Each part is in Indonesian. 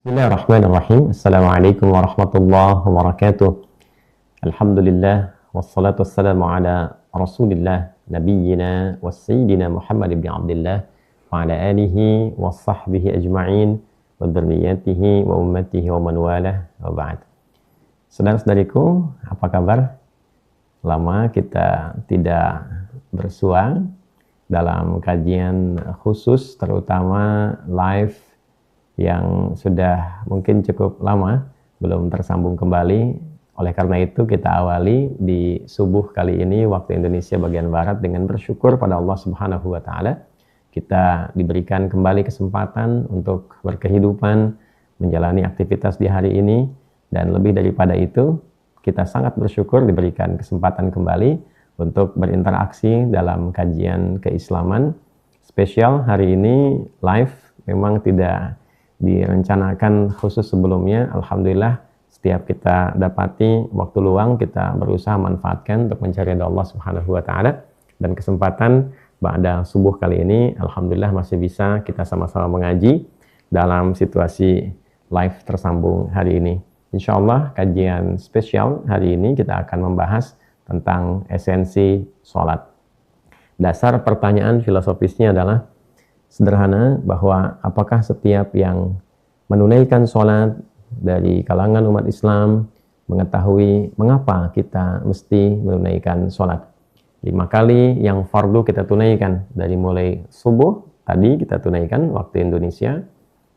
Bismillahirrahmanirrahim. Assalamualaikum warahmatullahi wabarakatuh. Alhamdulillah wassalatu wassalamu ala Rasulillah nabiyyina wasayyidina Muhammad ibn Abdullah wa ala alihi wa sahbihi ajma'in wa dzurriyyatihi wa ummatihi wa man walah wa ba'd. Saudara-saudariku, apa kabar? Lama kita tidak bersua dalam kajian khusus, terutama live yang sudah mungkin cukup lama belum tersambung kembali. Oleh karena itu kita awali di subuh kali ini waktu Indonesia bagian Barat dengan bersyukur pada Allah Subhanahu wa Ta'ala. Kita diberikan kembali kesempatan untuk berkehidupan, menjalani aktivitas di hari ini, dan lebih daripada itu kita sangat bersyukur diberikan kesempatan kembali untuk berinteraksi dalam kajian keislaman spesial hari ini live. Memang tidak direncanakan khusus sebelumnya. Alhamdulillah setiap kita dapati waktu luang kita berusaha manfaatkan untuk mencari ridha Allah Subhanahu wa Ta'ala, dan kesempatan pada subuh kali ini alhamdulillah masih bisa kita sama-sama mengaji dalam situasi live tersambung hari ini. Insyaallah kajian spesial hari ini kita akan membahas tentang esensi sholat. Dasar pertanyaan filosofisnya adalah sederhana, bahwa apakah setiap yang menunaikan sholat dari kalangan umat Islam mengetahui mengapa kita mesti menunaikan sholat. 5 kali yang fardu kita tunaikan, dari mulai subuh tadi kita tunaikan waktu Indonesia,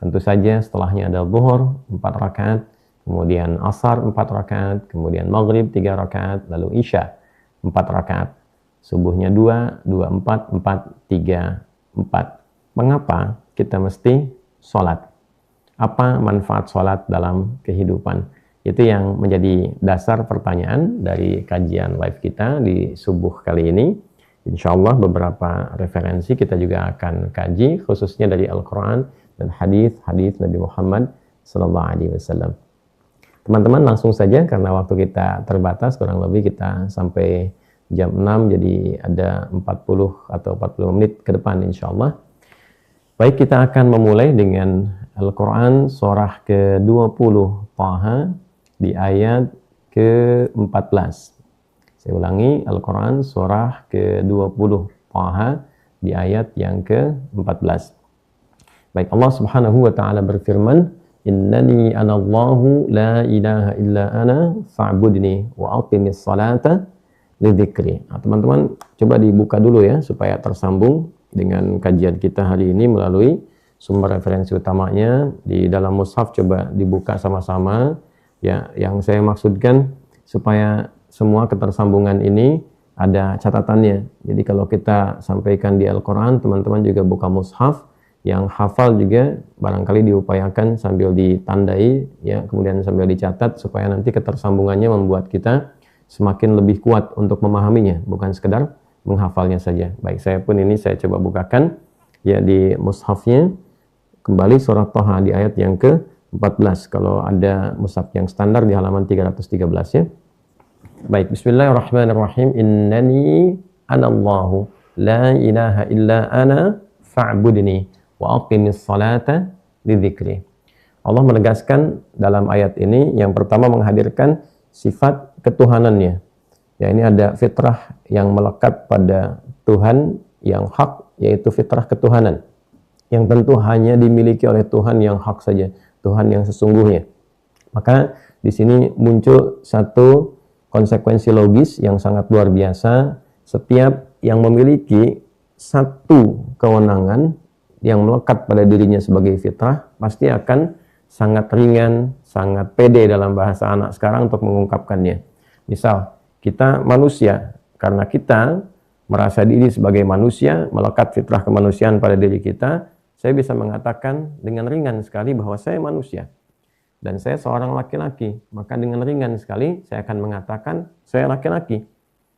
tentu saja setelahnya ada zuhur 4 rakaat, kemudian asar 4 rakaat, kemudian maghrib 3 rakaat, lalu isya 4 rakaat, subuhnya 2, 2, 4, 4, 3, 4. Mengapa kita mesti sholat? Apa manfaat sholat dalam kehidupan? Itu yang menjadi dasar pertanyaan dari kajian live kita di subuh kali ini. Insya Allah beberapa referensi kita juga akan kaji, khususnya dari Al-Quran dan hadis Nabi Muhammad SAW. Teman-teman langsung saja, karena waktu kita terbatas, kurang lebih kita sampai jam 6, jadi ada 40 atau 40 menit ke depan insya Allah. Baik, kita akan memulai dengan Al-Quran surah ke-20 Taha di ayat ke-14. Saya ulangi, Al-Quran surah ke-20 Taha di ayat yang ke-14. Baik, Allah Subhanahu wa Ta'ala berfirman, Innani anallahu la ilaha illa ana fa'budni wa aqimis salata lidzikri. Nah, teman-teman coba dibuka dulu ya supaya tersambung dengan kajian kita hari ini melalui sumber referensi utamanya di dalam mushaf. Coba dibuka sama-sama ya. Yang saya maksudkan supaya semua ketersambungan ini ada catatannya. Jadi kalau kita sampaikan di Al-Quran, teman-teman juga buka mushaf. Yang hafal juga barangkali diupayakan sambil ditandai ya, kemudian sambil dicatat, supaya nanti ketersambungannya membuat kita semakin lebih kuat untuk memahaminya, bukan sekedar menghafalnya saja. Baik, saya pun ini saya coba bukakan ya di mushafnya. Kembali surah Thaha di ayat yang ke-14. Kalau ada mushaf yang standar di halaman 313 ya. Baik, bismillahirrahmanirrahim. Innani anallahu la ilaha illa ana fa'budni wa aqimis salata lidzikri. Allah menegaskan dalam ayat ini yang pertama menghadirkan sifat ketuhanannya. Ya, ini ada fitrah yang melekat pada Tuhan yang hak, yaitu fitrah ketuhanan, yang tentu hanya dimiliki oleh Tuhan yang hak saja, Tuhan yang sesungguhnya. Maka di sini muncul satu konsekuensi logis yang sangat luar biasa. Setiap yang memiliki satu kewenangan yang melekat pada dirinya sebagai fitrah, pasti akan sangat ringan, sangat pede dalam bahasa anak sekarang untuk mengungkapkannya. Misal, kita manusia, karena kita merasa diri sebagai manusia, melekat fitrah kemanusiaan pada diri kita, saya bisa mengatakan dengan ringan sekali bahwa saya manusia dan saya seorang laki-laki. Maka dengan ringan sekali saya akan mengatakan saya laki-laki.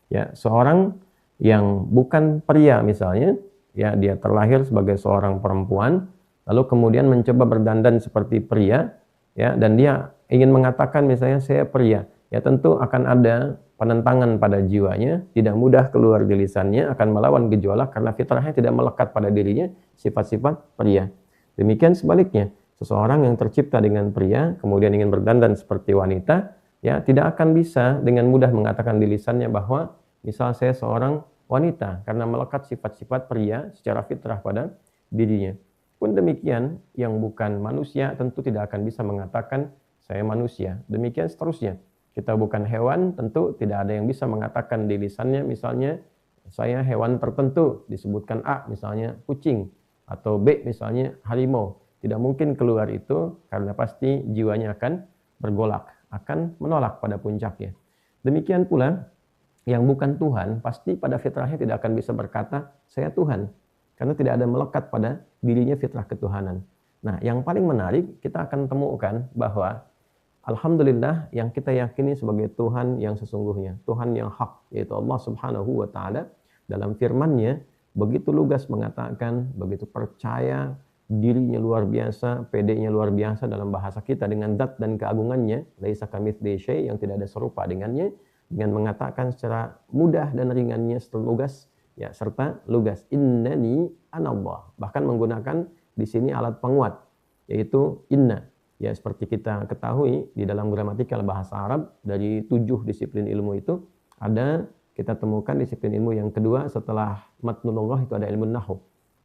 Ya, seorang yang bukan pria misalnya, ya dia terlahir sebagai seorang perempuan, lalu kemudian mencoba berdandan seperti pria, ya, dan dia ingin mengatakan misalnya saya pria, ya tentu akan ada penentangan pada jiwanya, tidak mudah keluar di lisannya, akan melawan gejolak karena fitrahnya tidak melekat pada dirinya sifat-sifat pria. Demikian sebaliknya, Seseorang yang tercipta dengan pria kemudian ingin berdandan seperti wanita, ya tidak akan bisa dengan mudah mengatakan di lisannya bahwa misal saya seorang wanita karena melekat sifat-sifat pria secara fitrah pada dirinya. Pun demikian, yang bukan manusia tentu tidak akan bisa mengatakan saya manusia. Demikian seterusnya. Kita bukan hewan, tentu tidak ada yang bisa mengatakan di lisannya misalnya saya hewan tertentu, disebutkan A misalnya kucing atau B misalnya harimau. Tidak mungkin keluar itu karena pasti jiwanya akan bergolak, akan menolak pada puncaknya. Demikian pula yang bukan Tuhan pasti pada fitrahnya tidak akan bisa berkata saya Tuhan, karena tidak ada melekat pada dirinya fitrah ketuhanan. Nah, yang paling menarik kita akan temukan bahwa alhamdulillah yang kita yakini sebagai Tuhan yang sesungguhnya, Tuhan yang hak, yaitu Allah Subhanahu wa taala dalam firman-Nya begitu lugas mengatakan, begitu percaya, dirinya luar biasa, pedenya luar biasa dalam bahasa kita dengan zat dan keagungannya, laisa kamitslihi syai', yang tidak ada serupa dengannya, dengan mengatakan secara mudah dan ringannya serta lugas, ya serta lugas innani anallah, bahkan menggunakan di sini alat penguat yaitu inna. Ya seperti kita ketahui di dalam gramatikal bahasa Arab dari 7 disiplin ilmu itu ada kita temukan disiplin ilmu yang kedua setelah matnul lughah itu ada ilmu nahwu.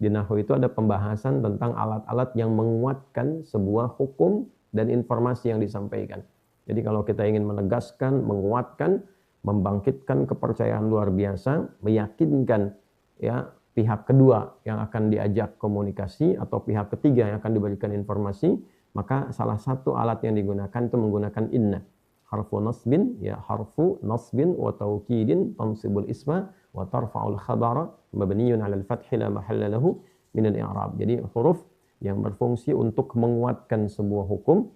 Di nahwu itu ada pembahasan tentang alat-alat yang menguatkan sebuah hukum dan informasi yang disampaikan. Jadi kalau kita ingin menegaskan, menguatkan, membangkitkan kepercayaan luar biasa, meyakinkan ya pihak kedua yang akan diajak komunikasi atau pihak ketiga yang akan diberikan informasi, maka salah satu alat yang digunakan itu menggunakan inna. Harfu nasbin, ya harfu nasbin wa taukidin tansibul isma wa tarfa'ul khabara mabniyun 'alal fathi la mahalla lahu min al-i'rab. Jadi huruf yang berfungsi untuk menguatkan sebuah hukum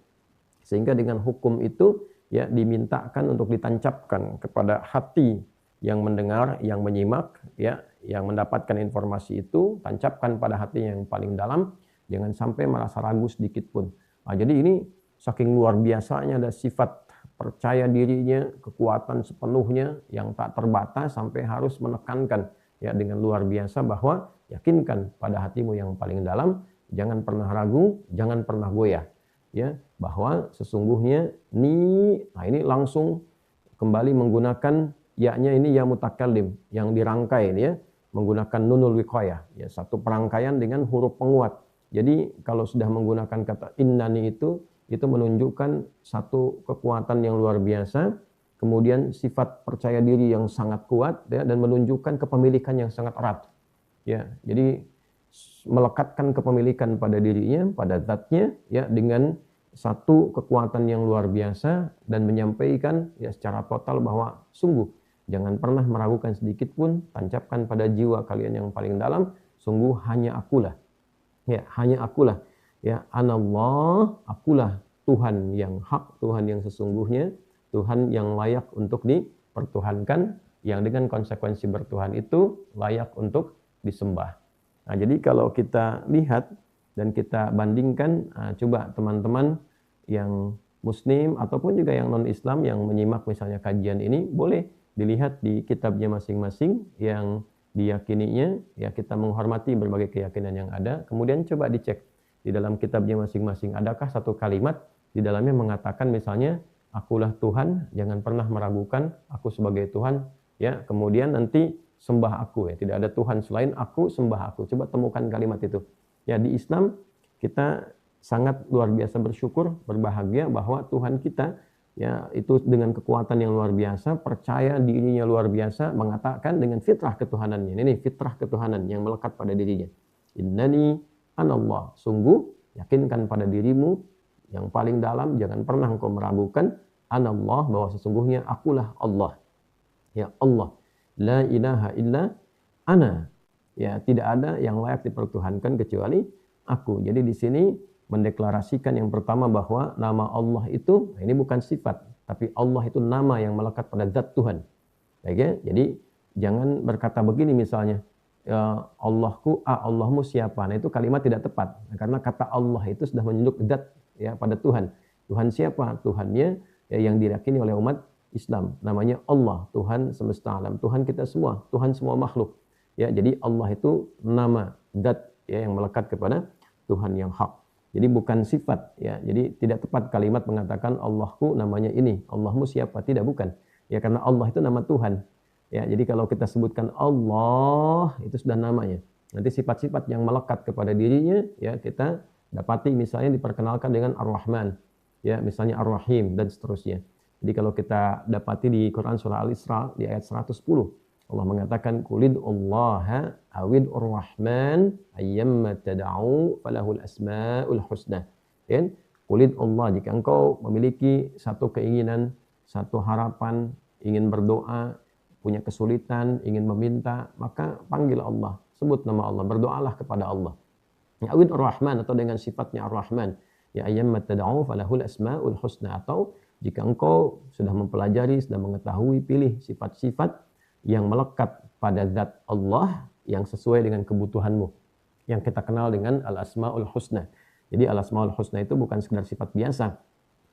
sehingga dengan hukum itu ya dimintakan untuk ditancapkan kepada hati yang mendengar, yang menyimak, ya, yang mendapatkan informasi itu, tancapkan pada hati yang paling dalam, jangan sampai merasa ragu sedikit pun. Nah, jadi ini saking luar biasanya ada sifat percaya dirinya, kekuatan sepenuhnya yang tak terbatas sampai harus menekankan ya dengan luar biasa bahwa yakinkan pada hatimu yang paling dalam, jangan pernah ragu, jangan pernah goyah. Ya, bahwa sesungguhnya nah ini langsung kembali menggunakan ya-nya ini ya mutakallim yang dirangkai ya menggunakan nunul wiqayah ya satu perangkaian dengan huruf penguat. Jadi kalau sudah menggunakan kata innani itu menunjukkan satu kekuatan yang luar biasa, kemudian sifat percaya diri yang sangat kuat ya, dan menunjukkan kepemilikan yang sangat erat. Ya, jadi melekatkan kepemilikan pada dirinya, pada zatnya ya dengan satu kekuatan yang luar biasa dan menyampaikan ya secara total bahwa sungguh jangan pernah meragukan sedikit pun, tancapkan pada jiwa kalian yang paling dalam, sungguh hanya akulah. Ya, hanya akulah. Ya, anallah, akulah Tuhan yang hak, Tuhan yang sesungguhnya, Tuhan yang layak untuk dipertuhankan, yang dengan konsekuensi bertuhan itu layak untuk disembah. Nah, jadi kalau kita lihat dan kita bandingkan, coba teman-teman yang muslim ataupun juga yang non-Islam yang menyimak misalnya kajian ini, boleh dilihat di kitabnya masing-masing yang diyakininya, ya kita menghormati berbagai keyakinan yang ada, kemudian coba dicek di dalam kitabnya masing-masing, adakah satu kalimat di dalamnya mengatakan misalnya, akulah Tuhan, jangan pernah meragukan aku sebagai Tuhan, ya kemudian nanti sembah aku, ya tidak ada Tuhan selain aku, sembah aku. Coba temukan kalimat itu. Ya di Islam kita sangat luar biasa bersyukur, berbahagia bahwa Tuhan kita ya itu dengan kekuatan yang luar biasa, percaya dirinya luar biasa, mengatakan dengan fitrah ketuhanannya. Ini fitrah ketuhanan yang melekat pada dirinya. Innani anallah, sungguh yakinkan pada dirimu yang paling dalam, jangan pernah engkau meragukan anallah, bahwa sesungguhnya akulah Allah. Ya Allah, la ilaha illa ana. Ya, tidak ada yang layak dipertuhankan kecuali aku. Jadi di sini mendeklarasikan yang pertama bahwa nama Allah itu, ini bukan sifat, tapi Allah itu nama yang melekat pada zat Tuhan. Baik ya? Jadi jangan berkata begini misalnya, ya Allahku, Allahmu siapa? Nah itu kalimat tidak tepat. Nah, karena kata Allah itu sudah menunjuk zat ya pada Tuhan. Tuhan siapa? Tuhannya ya, yang diyakini oleh umat Islam. Namanya Allah, Tuhan semesta alam, Tuhan kita semua, Tuhan semua makhluk. Ya, jadi Allah itu nama zat ya yang melekat kepada Tuhan yang hak. Jadi bukan sifat ya. Jadi tidak tepat kalimat mengatakan Allahku namanya ini, Allahmu siapa? Tidak, bukan. Ya karena Allah itu nama Tuhan. Ya, jadi kalau kita sebutkan Allah itu sudah namanya. Nanti sifat-sifat yang melekat kepada dirinya ya kita dapati misalnya diperkenalkan dengan Ar-Rahman, ya misalnya Ar-Rahim dan seterusnya. Jadi kalau kita dapati di Quran surah Al-Isra di ayat 110, Allah mengatakan qulid Allah awid ar-Rahman ayyamma tad'u falahul asmaul husna. Ya, qulid Allah, jika engkau memiliki satu keinginan, satu harapan, ingin berdoa, punya kesulitan, ingin meminta, maka panggil Allah, sebut nama Allah, berdoalah kepada Allah. Awid ar-Rahman atau dengan sifatnya ar-Rahman. Ya ayyamma tad'u falahul asmaul husna, atau jika engkau sudah mempelajari, sudah mengetahui, pilih sifat-sifat yang melekat pada zat Allah yang sesuai dengan kebutuhanmu, yang kita kenal dengan al-asmaul husna. Jadi al-asmaul husna itu bukan sekedar sifat biasa,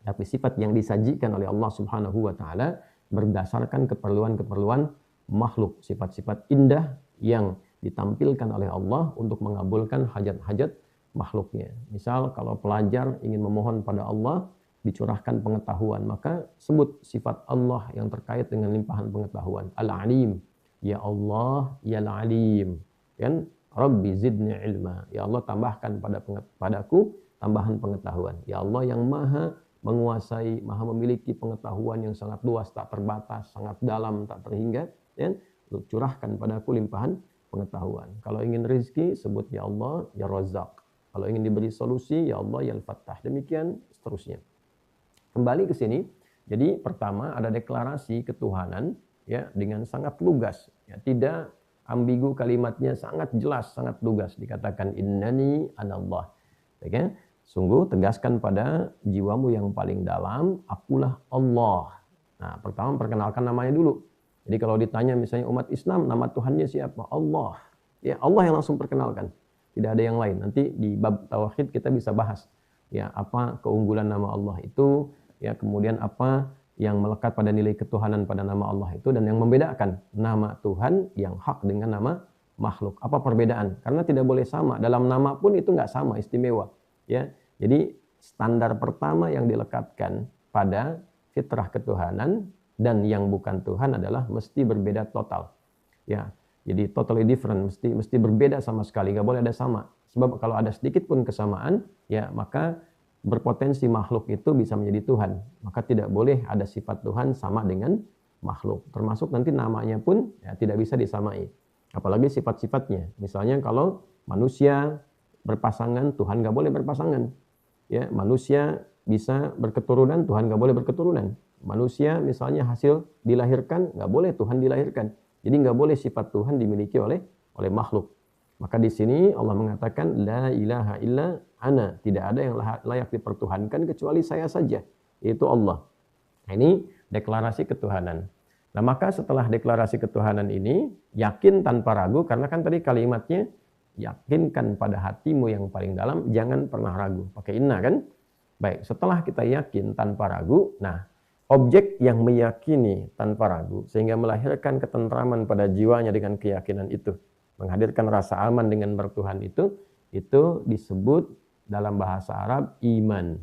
tapi sifat yang disajikan oleh Allah Subhanahu wa taala berdasarkan keperluan-keperluan makhluk, sifat-sifat indah yang ditampilkan oleh Allah untuk mengabulkan hajat-hajat makhluknya. Misal kalau pelajar ingin memohon pada Allah dicurahkan pengetahuan, maka sebut sifat Allah yang terkait dengan limpahan pengetahuan. Al-Alim, ya Allah, ya Al-Alim. Kan? Rabbi zidni ilma. Ya Allah, tambahkan padaku tambahan pengetahuan. Ya Allah yang maha menguasai, maha memiliki pengetahuan yang sangat luas, tak terbatas, sangat dalam, tak terhingga. Dan curahkan padaku limpahan pengetahuan. Kalau ingin rezeki, sebut ya Allah, ya Razzaq. Kalau ingin diberi solusi, ya Allah, ya Al-Fattah. Demikian seterusnya. Kembali ke sini, jadi pertama ada deklarasi ketuhanan ya dengan sangat lugas, ya, tidak ambigu kalimatnya, sangat jelas, sangat lugas, dikatakan innani anallah. Ya, sungguh tegaskan pada jiwamu yang paling dalam, akulah Allah. Nah, pertama perkenalkan namanya dulu. Jadi kalau ditanya misalnya umat Islam, nama Tuhannya siapa? Allah. Ya, Allah yang langsung perkenalkan. Tidak ada yang lain. Nanti di bab tauhid kita bisa bahas ya apa keunggulan nama Allah itu, ya kemudian apa yang melekat pada nilai ketuhanan pada nama Allah itu, dan yang membedakan nama Tuhan yang hak dengan nama makhluk. Apa perbedaan? Karena tidak boleh sama. Dalam nama pun itu nggak sama, istimewa. Ya, jadi standar pertama yang dilekatkan pada fitrah ketuhanan dan yang bukan Tuhan adalah mesti berbeda total. Ya, jadi totally different, mesti berbeda sama sekali, nggak boleh ada sama. Sebab kalau ada sedikit pun kesamaan, ya maka berpotensi makhluk itu bisa menjadi Tuhan. Maka tidak boleh ada sifat Tuhan sama dengan makhluk. Termasuk nanti namanya pun ya, tidak bisa disamai. Apalagi sifat-sifatnya. Misalnya kalau manusia berpasangan, Tuhan nggak boleh berpasangan. Ya, manusia bisa berketurunan, Tuhan nggak boleh berketurunan. Manusia misalnya hasil dilahirkan, nggak boleh Tuhan dilahirkan. Jadi nggak boleh sifat Tuhan dimiliki oleh makhluk. Maka di sini Allah mengatakan la ilaha illa ana, tidak ada yang layak dipertuhankan kecuali saya saja, yaitu Allah. Nah, ini deklarasi ketuhanan. Nah, maka setelah deklarasi ketuhanan ini yakin tanpa ragu, karena kan tadi kalimatnya yakinkan pada hatimu yang paling dalam, jangan pernah ragu. Pakai inna kan? Baik, setelah kita yakin tanpa ragu, nah objek yang meyakini tanpa ragu sehingga melahirkan ketentraman pada jiwanya dengan keyakinan itu, menghadirkan rasa aman dengan bertuhan itu disebut dalam bahasa Arab iman.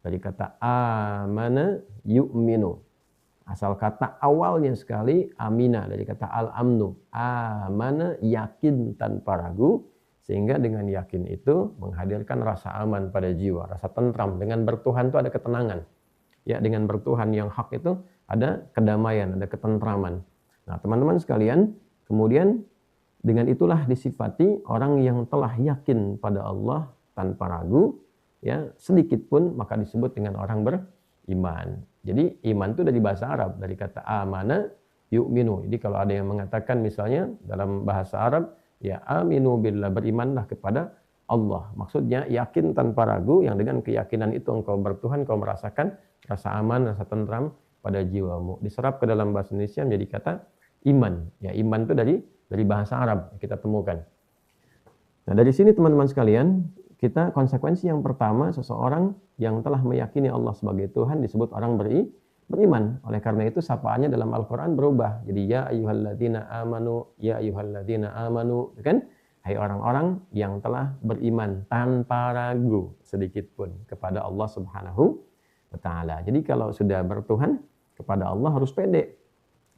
Dari kata amana yu'minu. Asal kata awalnya sekali amina, dari kata al-amnu. Amana, yakin tanpa ragu, sehingga dengan yakin itu menghadirkan rasa aman pada jiwa, rasa tentram. Dengan bertuhan itu ada ketenangan. Ya, dengan bertuhan yang hak itu ada kedamaian, ada ketentraman. Nah, teman-teman sekalian, kemudian dengan itulah disifati orang yang telah yakin pada Allah tanpa ragu, ya sedikit pun, maka disebut dengan orang beriman. Jadi iman itu dari bahasa Arab, dari kata amana yu'minu. Jadi kalau ada yang mengatakan misalnya dalam bahasa Arab, ya aminu billah, berimanlah kepada Allah. Maksudnya yakin tanpa ragu, yang dengan keyakinan itu engkau bertuhan, engkau merasakan rasa aman, rasa tentram pada jiwamu. Diserap ke dalam bahasa Indonesia menjadi kata iman. Ya, iman itu dari bahasa Arab kita temukan. Nah, dari sini teman-teman sekalian, kita konsekuensi yang pertama, seseorang yang telah meyakini Allah sebagai Tuhan disebut orang beriman. Oleh karena itu sapaannya dalam Al-Qur'an berubah. Jadi ya ayyuhalladzina amanu, ya ayyuhalladzina amanu, kan? hai orang-orang yang telah beriman tanpa ragu sedikit pun kepada Allah Subhanahu wa taala. Jadi kalau sudah bertuhan kepada Allah harus pede,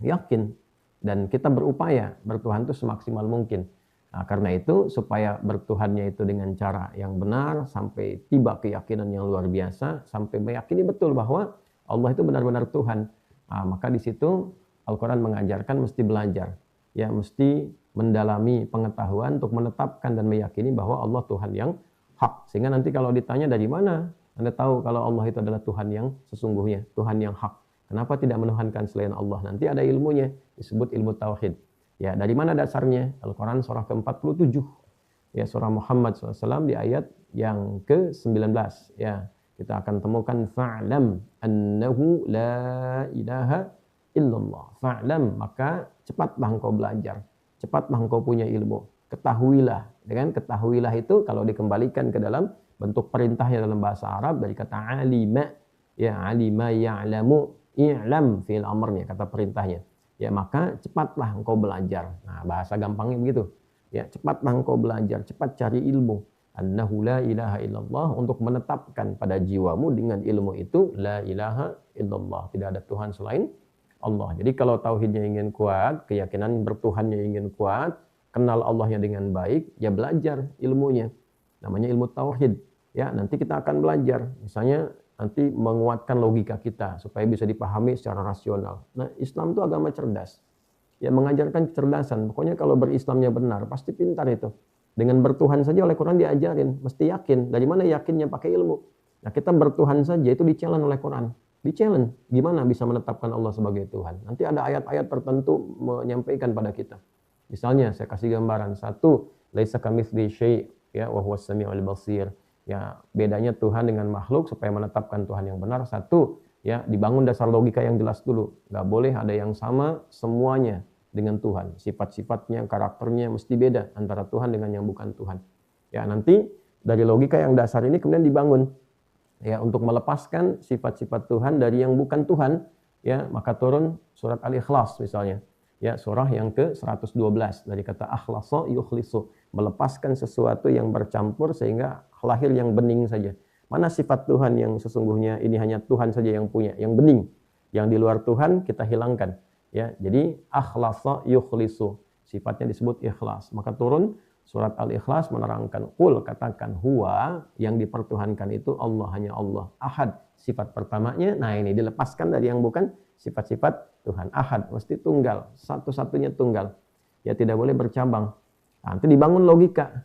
yakin, dan kita berupaya bertuhan itu semaksimal mungkin. Nah, karena itu supaya bertuhannya itu dengan cara yang benar sampai tiba keyakinan yang luar biasa, sampai meyakini betul bahwa Allah itu benar-benar Tuhan. Nah, maka di situ Al-Quran mengajarkan mesti belajar, ya mesti mendalami pengetahuan untuk menetapkan dan meyakini bahwa Allah Tuhan yang hak. Sehingga nanti kalau ditanya dari mana Anda tahu kalau Allah itu adalah Tuhan yang sesungguhnya, Tuhan yang hak. Kenapa tidak menuhankan selain Allah? Nanti ada ilmunya, disebut ilmu tauhid. Ya, dari mana dasarnya? Al-Quran surah ke-47. Ya, surah Muhammad SAW di ayat yang ke-19. Ya, kita akan temukan fa'lam annahu la ilaha illallah. Fa'lam, maka cepatlah engkau belajar. Cepatlah engkau punya ilmu. Ketahuilah. Dengan ketahuilah itu kalau dikembalikan ke dalam bentuk perintahnya dalam bahasa Arab dari kata alima. Ya, alima ya'lamu i'lam fi'il amrnya, kata perintahnya. Ya, maka cepatlah engkau belajar. Nah, bahasa gampangnya begitu. Ya, cepatlah engkau belajar, cepat cari ilmu. Annahu la ilaha illallah, untuk menetapkan pada jiwamu dengan ilmu itu la ilaha illallah, tidak ada Tuhan selain Allah. Jadi kalau tauhidnya ingin kuat, keyakinan bertuhannya ingin kuat, kenal Allahnya dengan baik, ya belajar ilmunya. Namanya ilmu tauhid. Ya, nanti kita akan belajar. Misalnya nanti menguatkan logika kita supaya bisa dipahami secara rasional. Nah, Islam itu agama cerdas. Ya, mengajarkan kecerdasan. Pokoknya kalau berislamnya benar, pasti pintar itu. Dengan bertuhan saja oleh Quran diajarin, mesti yakin. Dari mana yakinnya? Pakai ilmu. Nah, kita bertuhan saja itu di-challenge oleh Quran. Di-challenge. Gimana bisa menetapkan Allah sebagai Tuhan? Nanti ada ayat-ayat tertentu menyampaikan pada kita. Misalnya, saya kasih gambaran. Satu, laisa kamitslihi syai', ya, wa huwas samiul basir. Ya, bedanya Tuhan dengan makhluk supaya menetapkan Tuhan yang benar. Satu, ya, dibangun dasar logika yang jelas dulu. Nggak boleh ada yang sama semuanya dengan Tuhan. Sifat-sifatnya, karakternya mesti beda antara Tuhan dengan yang bukan Tuhan. Ya, nanti dari logika yang dasar ini kemudian dibangun, ya, untuk melepaskan sifat-sifat Tuhan dari yang bukan Tuhan. Ya, maka turun surat Al-Ikhlas misalnya. Ya, surah yang ke-112 dari kata akhlasa yukhlisu, melepaskan sesuatu yang bercampur sehingga lahir yang bening saja. Mana sifat Tuhan yang sesungguhnya ini hanya Tuhan saja yang punya, yang bening. Yang di luar Tuhan kita hilangkan. Ya, jadi akhlasa yukhlisu, sifatnya disebut ikhlas. Maka turun surat Al-Ikhlas menerangkan, qul, katakan, huwa, yang dipertuhankan itu Allah, hanya Allah. Ahad, sifat pertamanya. Nah, ini dilepaskan dari yang bukan sifat-sifat Tuhan. Ahad, mesti tunggal, satu-satunya tunggal. Ya, tidak boleh bercabang. Nanti dibangun logika.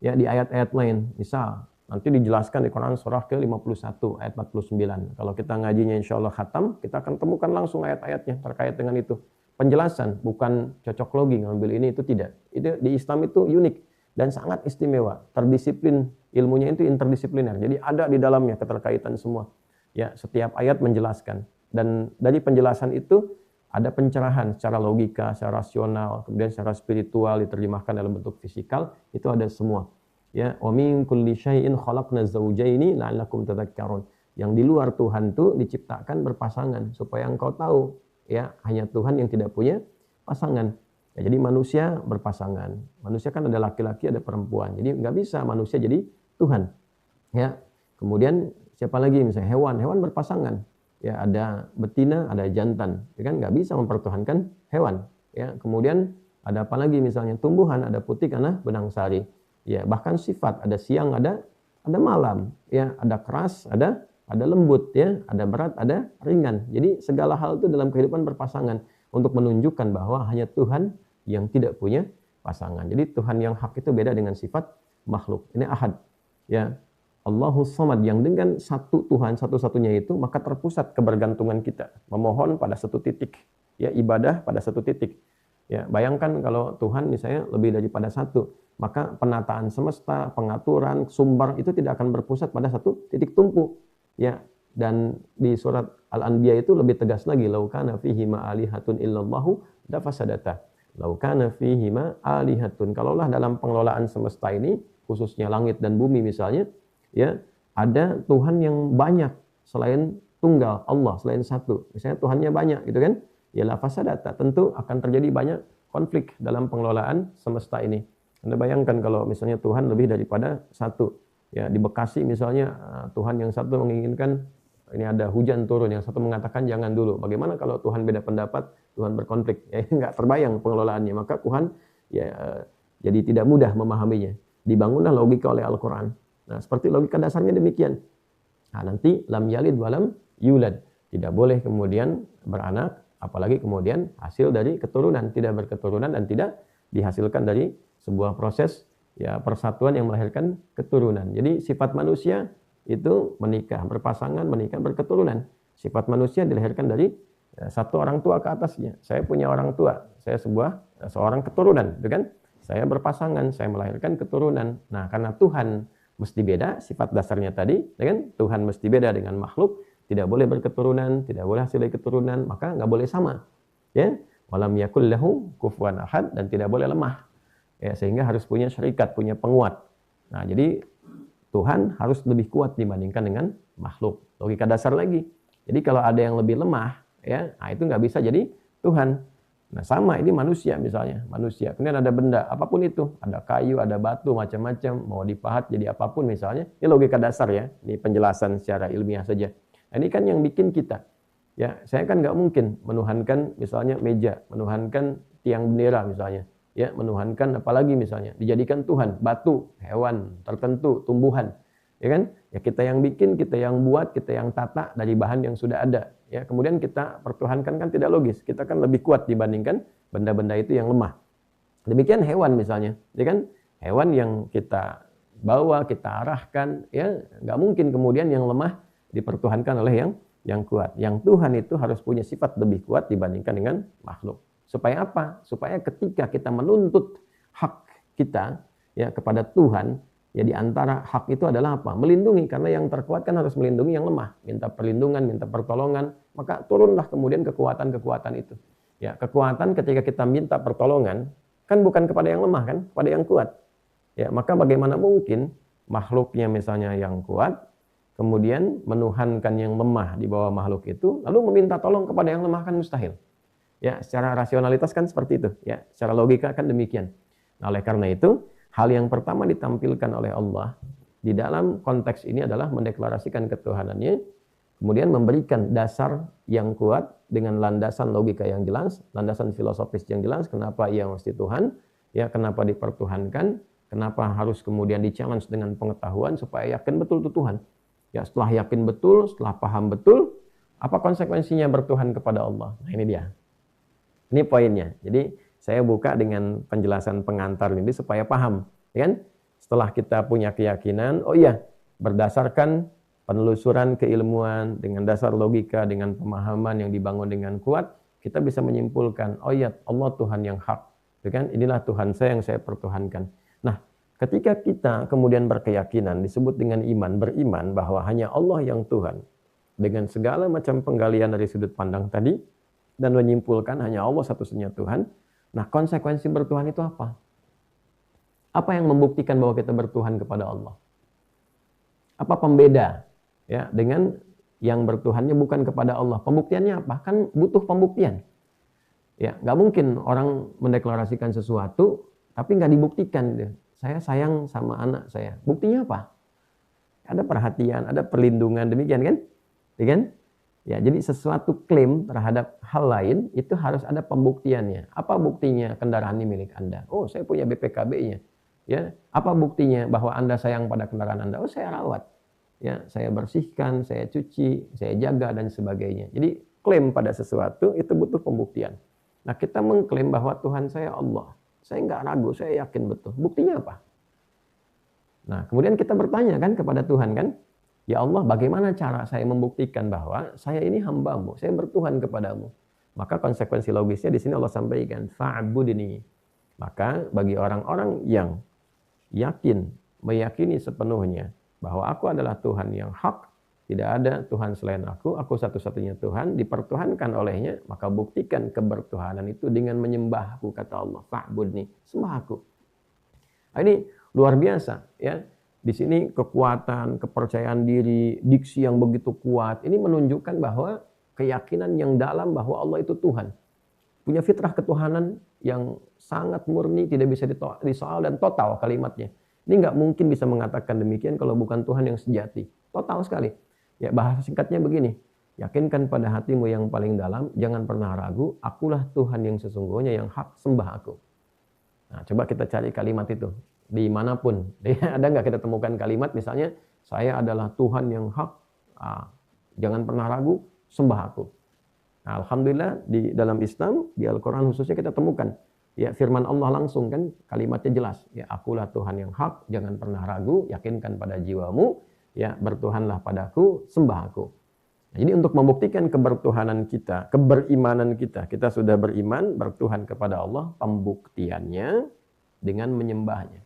Ya, di ayat-ayat lain. Misal, nanti dijelaskan di Quran surah ke-51 ayat 49. Kalau kita ngajinya insya Allah khatam, kita akan temukan langsung ayat-ayatnya terkait dengan itu. Penjelasan, bukan cocok logi ngambil ini itu tidak. Itu di Islam itu unik dan sangat istimewa. Terdisiplin, ilmunya itu interdisipliner. Jadi ada di dalamnya keterkaitan semua. Ya, setiap ayat menjelaskan. Dan dari penjelasan itu ada pencerahan secara logika, secara rasional, kemudian secara spiritual diterjemahkan dalam bentuk fisikal, itu ada semua. Ya, wa min kulli syai'in khalaqna zawjaini la'allakum tadhakkarun. Yang di luar Tuhan itu diciptakan berpasangan supaya engkau tahu, ya, hanya Tuhan yang tidak punya pasangan. Ya, jadi manusia berpasangan. Manusia kan ada laki-laki, ada perempuan. Jadi nggak bisa manusia jadi Tuhan. Ya. Kemudian siapa lagi? Misalnya hewan, hewan berpasangan. Ya, ada betina, ada jantan. Ya kan, nggak bisa mempertuhankan hewan. Ya, kemudian ada apa lagi? Misalnya tumbuhan, ada putih karena benang sari. Ya, bahkan sifat, ada siang, ada malam. Ya, ada keras, ada lembut, ya, ada berat, ada ringan. Jadi segala hal itu dalam kehidupan berpasangan untuk menunjukkan bahwa hanya Tuhan yang tidak punya pasangan. Jadi Tuhan yang hak itu beda dengan sifat makhluk. Ini ahad. Ya, Allahus Samad, yang dengan satu Tuhan, satu-satunya itu, maka terpusat kebergantungan kita. Memohon pada satu titik. Ya, ibadah pada satu titik. Ya, bayangkan kalau Tuhan misalnya lebih daripada satu, maka penataan semesta, pengaturan, sumber itu tidak akan berpusat pada satu titik tumpu. Ya, dan di surat Al-Anbiya itu lebih tegas lagi, lau kana fihi ma alihatun illallahu lafasadata. Lau kana fihi ma alihatun. Kalaulah dalam pengelolaan semesta ini, khususnya langit dan bumi misalnya, ya, ada Tuhan yang banyak selain tunggal Allah, selain satu. Misalnya Tuhannya banyak gitu kan? Ya, lafasadata, tentu akan terjadi banyak konflik dalam pengelolaan semesta ini. Anda bayangkan kalau misalnya Tuhan lebih daripada satu. Ya, di Bekasi misalnya Tuhan yang satu menginginkan ini ada hujan turun, yang satu mengatakan jangan dulu. Bagaimana kalau Tuhan beda pendapat, Tuhan berkonflik? Ya, nggak terbayang pengelolaannya. Maka Tuhan jadi tidak mudah memahaminya. Dibangunlah logika oleh Al-Quran. Nah, seperti logika dasarnya demikian. Nah, nanti lam yalid walam yulad. Tidak boleh kemudian beranak, apalagi kemudian hasil dari keturunan, tidak berketurunan dan tidak dihasilkan dari sebuah proses ya persatuan yang melahirkan keturunan. Jadi sifat manusia itu menikah, berpasangan, menikah, berketurunan. Sifat manusia dilahirkan dari satu orang tua ke atasnya. Saya punya orang tua, saya seorang keturunan, gitu kan? Saya berpasangan, saya melahirkan keturunan. Nah, karena Tuhan mesti beda, sifat dasarnya tadi, ya kan? Tuhan mesti beda dengan makhluk, tidak boleh berketurunan, tidak boleh hasil dari keturunan, maka nggak boleh sama. Ya, walam yakul lahu kufuwan ahad, dan tidak boleh lemah. Ya, sehingga harus punya syarikat, punya penguat. Nah, jadi Tuhan harus lebih kuat dibandingkan dengan makhluk. Logika dasar lagi. Jadi kalau ada yang lebih lemah, ya, nah itu nggak bisa jadi Tuhan. Nah, sama ini manusia misalnya, manusia. Kemudian ada benda, apapun itu, ada kayu, ada batu, macam-macam, mau dipahat jadi apapun misalnya. Ini logika dasar ya, ini penjelasan secara ilmiah saja. Nah, ini kan yang bikin kita. Ya, saya kan nggak mungkin menuhankan misalnya meja, menuhankan tiang bendera misalnya. Ya, menuhankan apalagi misalnya dijadikan Tuhan, batu, hewan tertentu, tumbuhan. Ya kan? Ya kita yang bikin, kita yang buat, kita yang tata dari bahan yang sudah ada. Ya, kemudian kita pertuhankan kan tidak logis. Kita kan lebih kuat dibandingkan benda-benda itu yang lemah. Demikian hewan misalnya, ya kan? Hewan yang kita bawa, kita arahkan, ya nggak mungkin kemudian yang lemah dipertuhankan oleh yang kuat. Yang Tuhan itu harus punya sifat lebih kuat dibandingkan dengan makhluk. Supaya apa? Supaya ketika kita menuntut hak kita ya kepada Tuhan, ya di antara hak itu adalah apa? Melindungi, karena yang terkuat kan harus melindungi yang lemah, minta perlindungan, minta pertolongan, maka turunlah kemudian kekuatan-kekuatan itu. Ya, kekuatan ketika kita minta pertolongan kan bukan kepada yang lemah kan, kepada yang kuat. Ya, maka bagaimana mungkin makhluknya misalnya yang kuat kemudian menuhankan yang lemah di bawah makhluk itu, lalu meminta tolong kepada yang lemah, kan mustahil. Ya, secara rasionalitas kan seperti itu, ya. Secara logika kan demikian. Nah, oleh karena itu, hal yang pertama ditampilkan oleh Allah di dalam konteks ini adalah mendeklarasikan ketuhanannya, kemudian memberikan dasar yang kuat dengan landasan logika yang jelas, landasan filosofis yang jelas, kenapa ia mesti Tuhan, ya, kenapa dipertuhankan, kenapa harus kemudian di-challenge dengan pengetahuan supaya yakin betul itu Tuhan. Ya, setelah yakin betul, setelah paham betul, apa konsekuensinya bertuhan kepada Allah? Nah, ini dia. Ini poinnya. Jadi saya buka dengan penjelasan pengantar ini supaya paham, ya kan? Setelah kita punya keyakinan, oh iya, berdasarkan penelusuran keilmuan dengan dasar logika, dengan pemahaman yang dibangun dengan kuat, kita bisa menyimpulkan, oh iya, Allah Tuhan yang hak, ya kan? Inilah Tuhan saya yang saya pertuhankan. Nah, ketika kita kemudian berkeyakinan, disebut dengan iman, beriman bahwa hanya Allah yang Tuhan, dengan segala macam penggalian dari sudut pandang tadi, dan menyimpulkan hanya Allah satu-satunya Tuhan. Nah, konsekuensi bertuhan itu apa? Apa yang membuktikan bahwa kita bertuhan kepada Allah? Apa pembeda ya dengan yang bertuhannya bukan kepada Allah? Pembuktiannya apa? Kan butuh pembuktian. Ya, nggak mungkin orang mendeklarasikan sesuatu tapi nggak dibuktikan. Saya sayang sama anak saya. Buktinya apa? Ada perhatian, ada perlindungan, demikian kan? Ya kan? Ya, jadi sesuatu klaim terhadap hal lain itu harus ada pembuktiannya. Apa buktinya kendaraan ini milik Anda? Oh, saya punya BPKB-nya. Ya, apa buktinya bahwa Anda sayang pada kendaraan Anda? Oh, saya rawat. Ya, saya bersihkan, saya cuci, saya jaga dan sebagainya. Jadi klaim pada sesuatu itu butuh pembuktian. Nah, kita mengklaim bahwa Tuhan saya Allah. Saya nggak ragu, saya yakin betul. Buktinya apa? Nah, kemudian kita bertanya kan kepada Tuhan kan? Ya Allah, bagaimana cara saya membuktikan bahwa saya ini hamba-Mu, saya bertuhan kepadamu? Maka konsekuensi logisnya di sini Allah sampaikan, fa'budni. Maka bagi orang-orang yang yakin, meyakini sepenuhnya bahwa aku adalah Tuhan yang hak, tidak ada Tuhan selain aku satu-satunya Tuhan, dipertuhankan olehnya, maka buktikan kebertuhanan itu dengan menyembahku, kata Allah, fa'budni, sembah aku. Nah, ini luar biasa, ya. Di sini kekuatan, kepercayaan diri, diksi yang begitu kuat, ini menunjukkan bahwa keyakinan yang dalam bahwa Allah itu Tuhan. punya fitrah ketuhanan yang sangat murni, tidak bisa disoal dan total kalimatnya. Ini nggak mungkin bisa mengatakan demikian kalau bukan Tuhan yang sejati. Total sekali. Ya, bahasa singkatnya begini. Yakinkan pada hatimu yang paling dalam, jangan pernah ragu, akulah Tuhan yang sesungguhnya yang hak, sembah aku. Nah, coba kita cari kalimat itu dimanapun. Ada nggak kita temukan kalimat misalnya, saya adalah Tuhan yang hak, jangan pernah ragu, sembah aku. Nah, alhamdulillah di dalam Islam, di Al-Quran khususnya kita temukan. Ya, firman Allah langsung kan, kalimatnya jelas. Ya, akulah Tuhan yang hak, jangan pernah ragu, yakinkan pada jiwamu, ya, bertuhanlah padaku, sembah aku. Nah, jadi untuk membuktikan kebertuhanan kita, keberimanan kita sudah beriman, bertuhan kepada Allah, pembuktiannya dengan menyembahnya,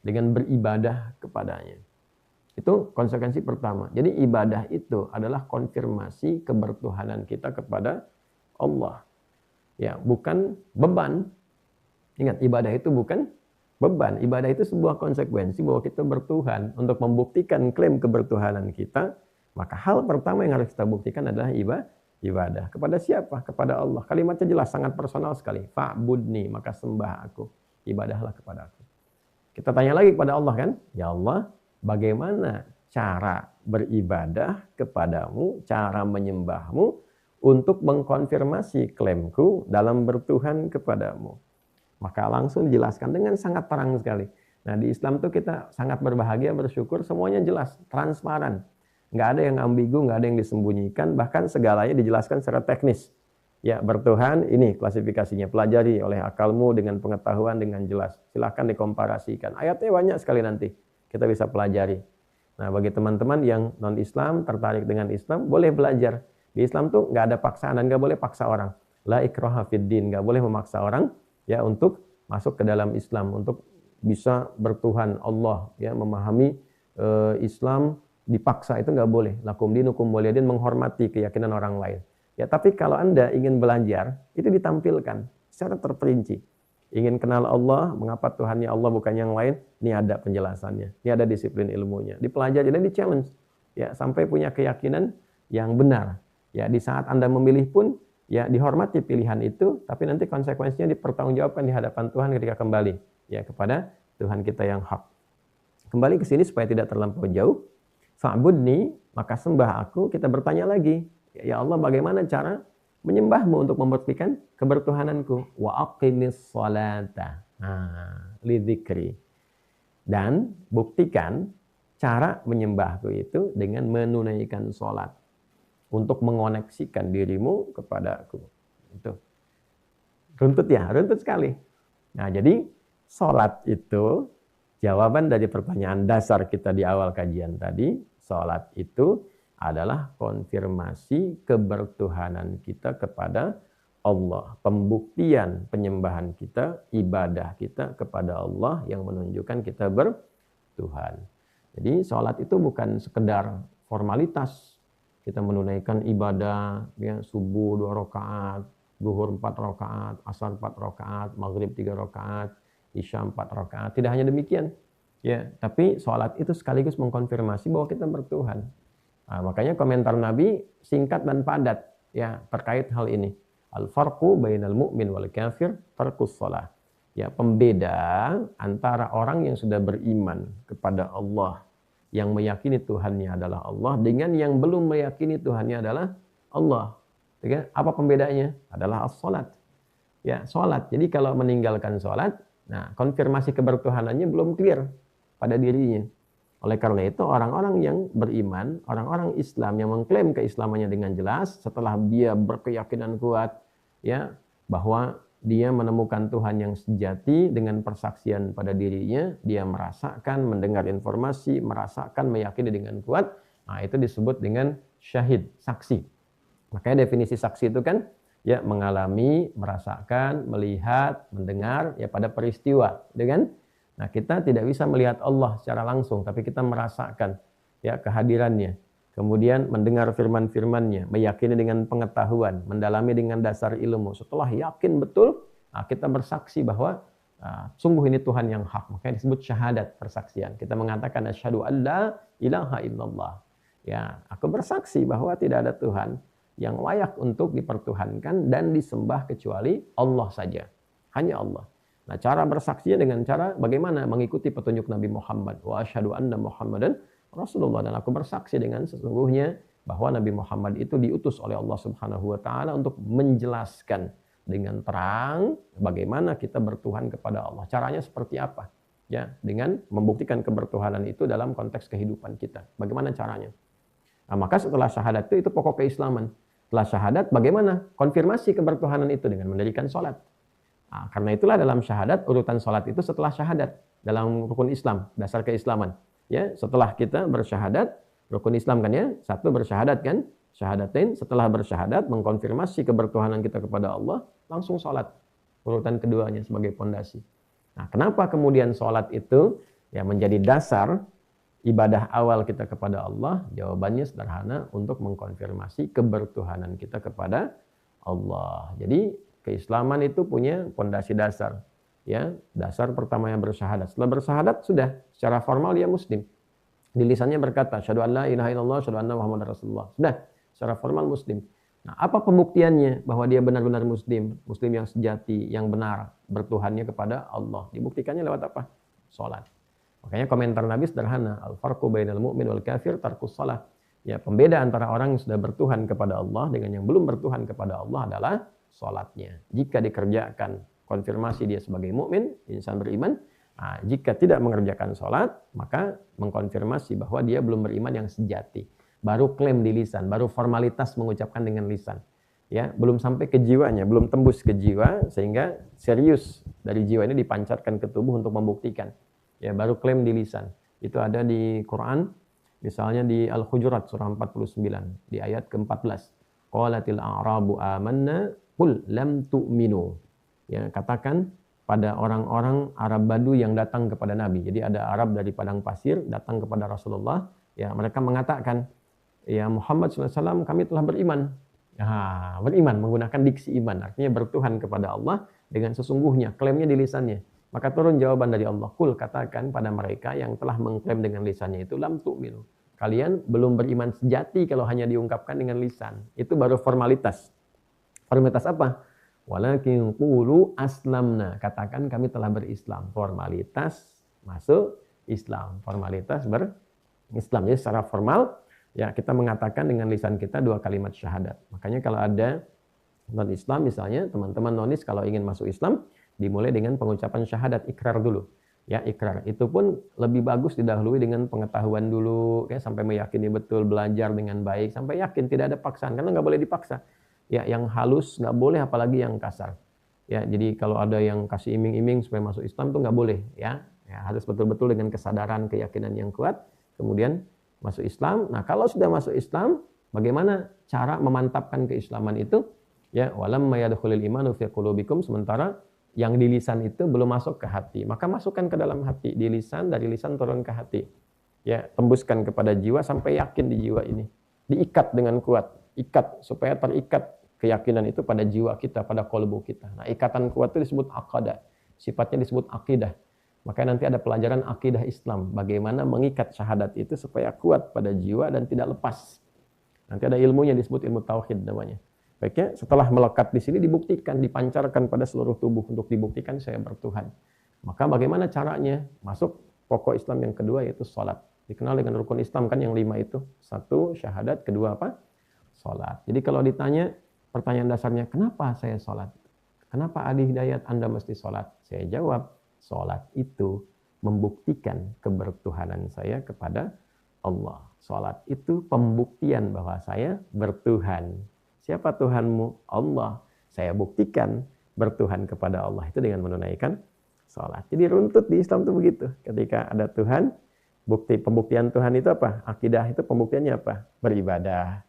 dengan beribadah kepadanya. Itu konsekuensi pertama. Jadi ibadah itu adalah konfirmasi kebertuhanan kita kepada Allah. Ya, bukan beban. Ingat, ibadah itu bukan beban. Ibadah itu sebuah konsekuensi bahwa kita bertuhan. Untuk membuktikan klaim kebertuhanan kita, maka hal pertama yang harus kita buktikan adalah ibadah. Kepada siapa? Kepada Allah. Kalimatnya jelas, sangat personal sekali. Fa'budni, maka sembah aku. Ibadahlah kepada aku. Kita tanya lagi kepada Allah kan? Ya Allah, bagaimana cara beribadah kepadamu, cara menyembahmu untuk mengkonfirmasi klaimku dalam bertuhan kepadamu. Maka langsung dijelaskan dengan sangat terang sekali. Nah, di Islam tuh kita sangat berbahagia, bersyukur, semuanya jelas, transparan. Nggak ada yang ambigu, nggak ada yang disembunyikan, bahkan segalanya dijelaskan secara teknis. Ya, bertuhan ini klasifikasinya, pelajari oleh akalmu dengan pengetahuan dengan jelas. Silahkan dikomparasikan. Ayatnya banyak sekali nanti. Kita bisa pelajari. Nah, bagi teman-teman yang non-Islam, tertarik dengan Islam, boleh belajar. Di Islam tuh nggak ada paksaan dan nggak boleh paksa orang. La ikraha fid din, nggak boleh memaksa orang ya untuk masuk ke dalam Islam, untuk bisa bertuhan Allah, ya, memahami Islam dipaksa itu nggak boleh. Lakum dinukum waliyadin, menghormati keyakinan orang lain. Ya, tapi kalau Anda ingin belajar, itu ditampilkan secara terperinci. Ingin kenal Allah, mengapa Tuhannya Allah bukan yang lain? Ini ada penjelasannya, ini ada disiplin ilmunya. Dipelajari dan di-challenge. Ya, sampai punya keyakinan yang benar. Ya, di saat Anda memilih pun, ya, dihormati pilihan itu, tapi nanti konsekuensinya dipertanggungjawabkan di hadapan Tuhan ketika kembali, ya, kepada Tuhan kita yang hak. Kembali ke sini supaya tidak terlampau jauh. Fa'budni, maka sembah aku. Kita bertanya lagi, ya Allah, bagaimana cara menyembahmu untuk membuktikan kebertuhananku? Wa aqimis sholata lidzikri. Dan buktikan cara menyembahku itu dengan menunaikan sholat. Untuk mengoneksikan dirimu kepadaku. Itu. Runtut ya, runtut sekali. Nah, jadi sholat itu, jawaban dari pertanyaan dasar kita di awal kajian tadi, sholat itu adalah konfirmasi kebertuhanan kita kepada Allah. Pembuktian penyembahan kita, ibadah kita kepada Allah yang menunjukkan kita bertuhan. Jadi sholat itu bukan sekedar formalitas. Kita menunaikan ibadah, ya, subuh 2 rakaat, zuhur 4 rakaat, asar 4 rakaat, maghrib 3 rakaat, isya 4 rakaat. Tidak hanya demikian. Ya, tapi sholat itu sekaligus mengkonfirmasi bahwa kita bertuhan. Nah, makanya komentar Nabi singkat dan padat, ya, terkait hal ini. Al-farqu bainal mu'min wal kafir tarkus shalah. Ya, pembeda antara orang yang sudah beriman kepada Allah, yang meyakini Tuhannya adalah Allah, dengan yang belum meyakini Tuhannya adalah Allah. Ya, apa pembedanya? Adalah as-salat. Ya, salat. Jadi kalau meninggalkan salat, nah, konfirmasi kebertuhanannya belum clear pada dirinya. Oleh karena itu, orang-orang yang beriman, orang-orang Islam yang mengklaim keislamannya dengan jelas, setelah dia berkeyakinan kuat, ya, bahwa dia menemukan Tuhan yang sejati dengan persaksian pada dirinya, dia merasakan, mendengar informasi, merasakan, meyakini dengan kuat, nah, itu disebut dengan syahid, saksi. Makanya definisi saksi itu kan, ya, mengalami, merasakan, melihat, mendengar, ya, pada peristiwa, dengan. Nah, kita tidak bisa melihat Allah secara langsung, tapi kita merasakan, ya, kehadirannya. Kemudian mendengar firman-firmannya, meyakini dengan pengetahuan, mendalami dengan dasar ilmu. Setelah yakin betul, nah, kita bersaksi bahwa sungguh ini Tuhan yang hak. Makanya disebut syahadat, persaksian. Kita mengatakan asyhadu an la ilaha illallah. Ya, aku bersaksi bahwa tidak ada Tuhan yang layak untuk dipertuhankan dan disembah kecuali Allah saja. Hanya Allah. Nah, cara bersaksinya dengan cara bagaimana? Mengikuti petunjuk Nabi Muhammad. Wa asyhadu anna Muhammadan Rasulullah. Dan aku bersaksi dengan sesungguhnya bahwa Nabi Muhammad itu diutus oleh Allah Subhanahu wa taala untuk menjelaskan dengan terang bagaimana kita bertuhan kepada Allah. Caranya seperti apa? Ya, dengan membuktikan kebertuhanan itu dalam konteks kehidupan kita. Bagaimana caranya? Nah, maka setelah syahadat itu pokok keislaman. Setelah syahadat, bagaimana? Konfirmasi kebertuhanan itu dengan mendirikan sholat. Nah, karena itulah dalam syahadat, urutan sholat itu setelah syahadat. Dalam rukun Islam, dasar keislaman. Ya, setelah kita bersyahadat, rukun Islam kan ya, satu bersyahadat kan, syahadatain, setelah bersyahadat, mengkonfirmasi kebertuhanan kita kepada Allah, langsung sholat. Urutan keduanya sebagai pondasi. Nah, kenapa kemudian sholat itu ya menjadi dasar ibadah awal kita kepada Allah? Jawabannya sederhana, untuk mengkonfirmasi kebertuhanan kita kepada Allah. Jadi keislaman itu punya pondasi dasar. Ya, dasar pertama yang bersyahadat. Setelah bersyahadat sudah secara formal dia muslim. Di lisannya berkata, asyhadu an la ilaha illallah, asyhadu anna Muhammadar Rasulullah. Sudah secara formal muslim. Nah, apa pembuktiannya bahwa dia benar-benar muslim, muslim yang sejati, yang benar, bertuhannya kepada Allah? Dibuktikannya lewat apa? Salat. Makanya komentar Nabi sederhana, al-farqu bainal mu'min wal kafir tarkus shalah. Ya, pembeda antara orang yang sudah bertuhan kepada Allah dengan yang belum bertuhan kepada Allah adalah salatnya. Jika dikerjakan, konfirmasi dia sebagai mukmin, insan beriman. Nah, jika tidak mengerjakan salat, maka mengkonfirmasi bahwa dia belum beriman yang sejati. Baru klaim di lisan, baru formalitas mengucapkan dengan lisan. Ya, belum sampai ke jiwanya, belum tembus ke jiwa, sehingga serius dari jiwa ini dipancarkan ke tubuh untuk membuktikan. Ya, baru klaim di lisan. Itu ada di Quran, misalnya di Al-Hujurat surah 49 di ayat ke-14. Qalatil a'rabu amanna qul lam tu'minu. Ya, katakan pada orang-orang Arab Badu yang datang kepada Nabi. Jadi ada Arab dari padang pasir datang kepada Rasulullah, ya, mereka mengatakan, ya Muhammad SAW, kami telah beriman. Ya, beriman menggunakan diksi iman, artinya bertuhan kepada Allah dengan sesungguhnya, klaimnya di lisannya. Maka turun jawaban dari Allah, kul, katakan pada mereka yang telah mengklaim dengan lisannya itu, lam tu'minu. Kalian belum beriman sejati kalau hanya diungkapkan dengan lisan. Itu baru formalitas. Formalitas apa? Walakin qulu aslamna. Katakan kami telah berislam. Formalitas masuk Islam. Formalitas berislam. Jadi secara formal, ya kita mengatakan dengan lisan kita 2 kalimat syahadat. Makanya kalau ada non-Islam misalnya, teman-teman nonis kalau ingin masuk Islam, dimulai dengan pengucapan syahadat, ikrar dulu. Ya, ikrar. Itu pun lebih bagus didahului dengan pengetahuan dulu, ya, sampai meyakini betul, belajar dengan baik, sampai yakin, tidak ada paksaan. Karena nggak boleh dipaksa. Ya, yang halus nggak boleh, apalagi yang kasar. Ya, jadi kalau ada yang kasih iming-iming supaya masuk Islam tuh nggak boleh. Ya, harus betul-betul dengan kesadaran, keyakinan yang kuat, kemudian masuk Islam. Nah, kalau sudah masuk Islam, bagaimana cara memantapkan keislaman itu? Ya, walam mayadkhulul imanu fi qulubikum, sementara yang di lisan itu belum masuk ke hati. Maka masukkan ke dalam hati, di lisan, dari lisan turun ke hati. Ya, tembuskan kepada jiwa sampai yakin di jiwa ini. Diikat dengan kuat. Ikat, supaya terikat keyakinan itu pada jiwa kita, pada kolbu kita. Nah, ikatan kuat itu disebut aqadah. Sifatnya disebut akidah. Makanya nanti ada pelajaran akidah Islam. Bagaimana mengikat syahadat itu supaya kuat pada jiwa dan tidak lepas. Nanti ada ilmunya disebut ilmu tauhid namanya. Baiknya, setelah melekat di sini dibuktikan, dipancarkan pada seluruh tubuh untuk dibuktikan saya bertuhan. Maka bagaimana caranya? Masuk pokok Islam yang kedua yaitu salat. Dikenal dengan rukun Islam kan yang 5 itu. 1 syahadat, kedua apa? Salat. Jadi kalau ditanya pertanyaan dasarnya, kenapa saya salat? Kenapa Adi Hidayat Anda mesti salat? Saya jawab, salat itu membuktikan kebertuhanan saya kepada Allah. Salat itu pembuktian bahwa saya bertuhan. Siapa Tuhanmu? Allah. Saya buktikan bertuhan kepada Allah itu dengan menunaikan salat. Jadi runtut di Islam itu begitu. Ketika ada Tuhan, pembuktian Tuhan itu apa? Akidah itu pembuktiannya apa? Beribadah.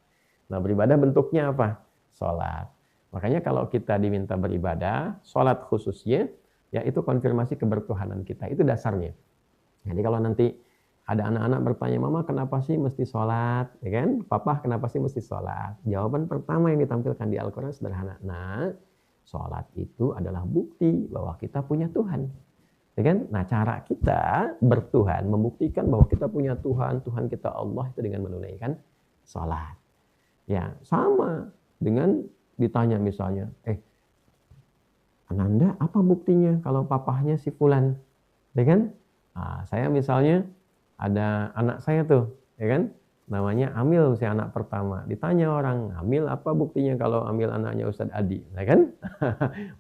Nah, beribadah bentuknya apa? Salat. Makanya kalau kita diminta beribadah, salat khususnya, ya itu konfirmasi kebertuhanan kita. Itu dasarnya. Jadi kalau nanti ada anak-anak bertanya, Mama kenapa sih mesti sholat? Ya kan? Papa kenapa sih mesti sholat? Jawaban pertama yang ditampilkan di Al-Quran sederhana. Nah, sholat itu adalah bukti bahwa kita punya Tuhan. Ya kan? Nah, cara kita bertuhan, membuktikan bahwa kita punya Tuhan, Tuhan kita Allah itu dengan menunaikan sholat. Ya, sama dengan ditanya misalnya, Ananda apa buktinya kalau papahnya si fulan? Ya kan? Nah, saya misalnya ada anak saya tuh, ya kan? Namanya Amil, si anak pertama. Ditanya orang, Amil apa buktinya kalau Amil anaknya Ustadz Adi? Ya kan?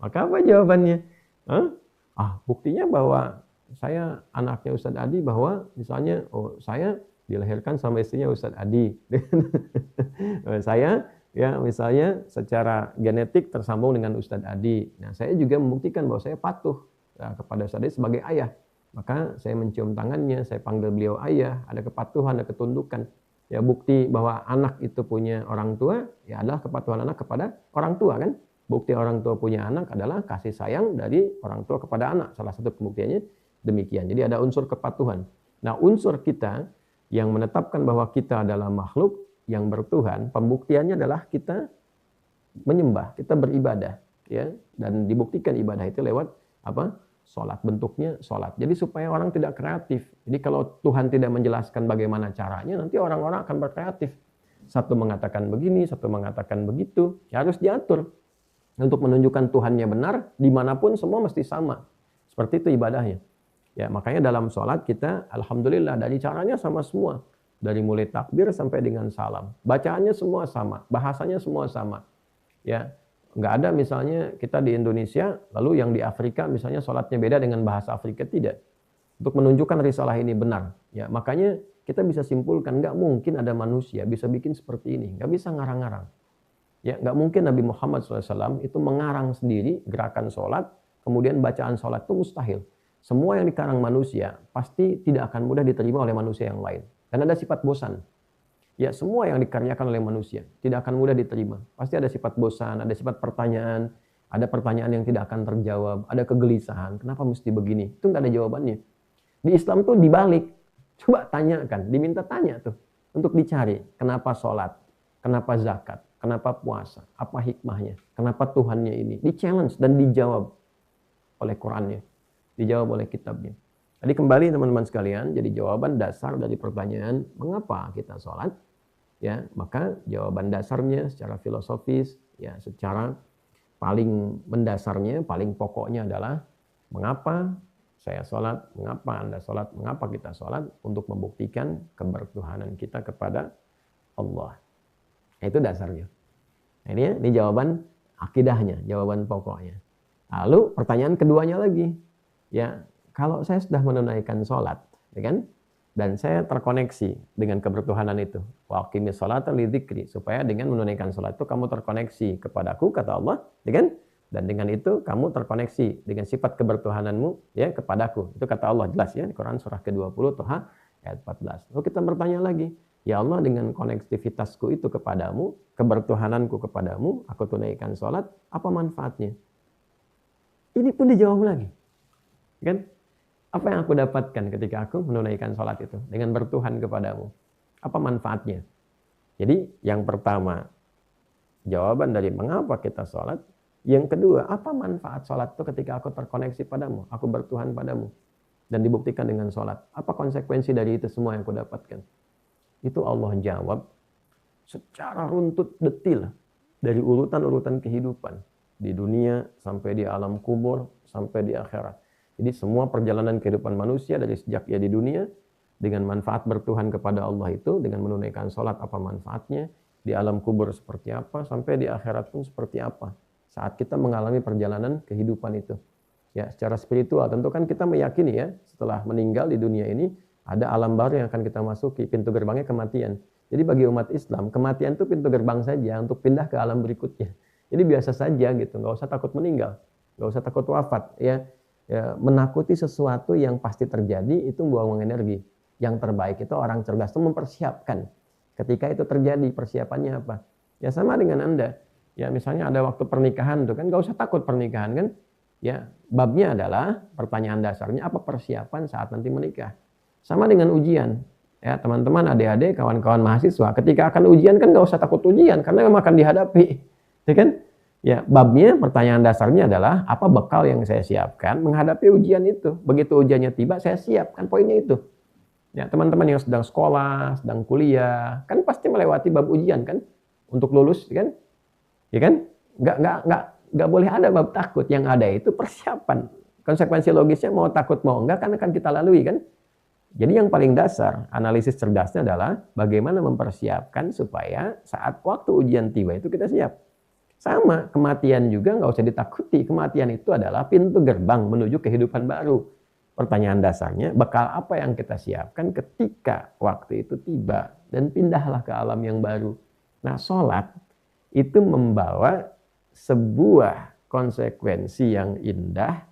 Maka apa jawabannya? Hah? Buktinya bahwa saya anaknya Ustadz Adi, bahwa misalnya, saya dilahirkan sama istrinya Ustadz Adi. Saya ya misalnya secara genetik tersambung dengan Ustadz Adi. Nah, saya juga membuktikan bahwa saya patuh kepada Ustadz Adi sebagai ayah. Maka saya mencium tangannya, saya panggil beliau ayah, ada kepatuhan, ada ketundukan. Ya, bukti bahwa anak itu punya orang tua, ya adalah kepatuhan anak kepada orang tua kan. Bukti orang tua punya anak adalah kasih sayang dari orang tua kepada anak. Salah satu pembuktiannya demikian. Jadi ada unsur kepatuhan. Nah, unsur kita yang menetapkan bahwa kita adalah makhluk yang bertuhan, pembuktiannya adalah kita menyembah, kita beribadah, ya, dan dibuktikan ibadah itu lewat apa? Sholat, bentuknya sholat. Jadi supaya orang tidak kreatif. Jadi kalau Tuhan tidak menjelaskan bagaimana caranya, nanti orang-orang akan berkreatif. Satu mengatakan begini, satu mengatakan begitu. Ya harus diatur untuk menunjukkan Tuhannya benar. Dimanapun semua mesti sama. Seperti itu ibadahnya. Ya, makanya dalam sholat kita, alhamdulillah, dari caranya sama semua. Dari mulai takbir sampai dengan salam. Bacaannya semua sama, bahasanya semua sama. Ya, nggak ada misalnya kita di Indonesia, lalu yang di Afrika misalnya sholatnya beda dengan bahasa Afrika, tidak. Untuk menunjukkan risalah ini benar. Ya, makanya kita bisa simpulkan, nggak mungkin ada manusia bisa bikin seperti ini. Nggak bisa ngarang-ngarang. Ya, nggak mungkin Nabi Muhammad SAW itu mengarang sendiri gerakan sholat, kemudian bacaan sholat, itu mustahil. Semua yang dikarang manusia pasti tidak akan mudah diterima oleh manusia yang lain. Dan ada sifat bosan. Ya, semua yang dikaryakan oleh manusia tidak akan mudah diterima. Pasti ada sifat bosan, ada sifat pertanyaan, ada pertanyaan yang tidak akan terjawab, ada kegelisahan. Kenapa mesti begini? Itu nggak ada jawabannya. Di Islam tuh dibalik. Coba tanyakan, diminta tanya tuh. Untuk dicari, kenapa sholat, kenapa zakat, kenapa puasa, apa hikmahnya, kenapa Tuhannya ini. Di-challenge dan dijawab oleh Qurannya, dijawab oleh kitabnya. Jadi kembali teman-teman sekalian, jadi jawaban dasar dari pertanyaan mengapa kita sholat, ya maka jawaban dasarnya secara filosofis, ya secara paling mendasarnya, paling pokoknya adalah mengapa saya sholat, mengapa Anda sholat, mengapa kita sholat, untuk membuktikan kebertuhanan kita kepada Allah. Itu dasarnya. Nah, ini jawaban akidahnya, jawaban pokoknya. Lalu pertanyaan keduanya lagi, ya. Kalau saya sudah menunaikan sholat, ya kan? Dan saya terkoneksi dengan kebertuhanan itu. Wa aqimis sholata lidzikri, supaya dengan menunaikan sholat itu kamu terkoneksi kepadaku, kata Allah, ya kan? Dan dengan itu kamu terkoneksi dengan sifat kebertuhananmu, ya, kepadaku. Itu kata Allah, jelas ya di Quran surah ke-20 Toha ayat 14. Lalu kita bertanya lagi, ya Allah, dengan konektivitasku itu kepadamu, kebertuhananku kepadamu, aku tunaikan sholat, apa manfaatnya? Ini pun dijawab lagi, kan? Apa yang aku dapatkan ketika aku menunaikan sholat itu dengan bertuhan kepadamu? Apa manfaatnya? Jadi yang pertama, jawaban dari mengapa kita sholat. Yang kedua, apa manfaat sholat itu ketika aku terkoneksi padamu, aku bertuhan padamu. Dan dibuktikan dengan sholat. Apa konsekuensi dari itu semua yang aku dapatkan? Itu Allah jawab secara runtut detil. Dari urutan-urutan kehidupan. Di dunia, sampai di alam kubur, sampai di akhirat. Jadi semua perjalanan kehidupan manusia dari sejak ia di dunia, dengan manfaat bertuhan kepada Allah itu, dengan menunaikan sholat apa manfaatnya, di alam kubur seperti apa, sampai di akhirat pun seperti apa. Saat kita mengalami perjalanan kehidupan itu. Ya, secara spiritual tentu kan kita meyakini ya, setelah meninggal di dunia ini, ada alam baru yang akan kita masuki, pintu gerbangnya kematian. Jadi bagi umat Islam, kematian itu pintu gerbang saja untuk pindah ke alam berikutnya. Jadi biasa saja gitu, nggak usah takut meninggal, nggak usah takut wafat ya. Ya, menakuti sesuatu yang pasti terjadi itu buang energi. Yang terbaik itu orang cerdas itu mempersiapkan. Ketika itu terjadi, persiapannya apa? Ya sama dengan Anda. Ya misalnya ada waktu pernikahan tuh kan, gak usah takut pernikahan kan. Ya, babnya adalah pertanyaan dasarnya apa persiapan saat nanti menikah. Sama dengan ujian. Ya teman-teman, adik-adik, kawan-kawan mahasiswa, ketika akan ujian kan gak usah takut ujian karena memang akan dihadapi. Ya kan? Ya, babnya pertanyaan dasarnya adalah apa bekal yang saya siapkan menghadapi ujian itu. Begitu ujiannya tiba, saya siap. Kan poinnya itu. Ya, teman-teman yang sedang sekolah, sedang kuliah, kan pasti melewati bab ujian kan? untuk lulus, kan? Ya kan? Nggak boleh ada bab takut. Yang ada itu persiapan. Konsekuensi logisnya mau takut mau enggak kan akan kita lalui, kan? Jadi yang paling dasar, analisis cerdasnya adalah bagaimana mempersiapkan supaya saat waktu ujian tiba itu kita siap. Sama, kematian juga nggak usah ditakuti. Kematian itu adalah pintu gerbang menuju kehidupan baru. Pertanyaan dasarnya, bekal apa yang kita siapkan ketika waktu itu tiba dan pindahlah ke alam yang baru. Nah, sholat itu membawa sebuah konsekuensi yang indah,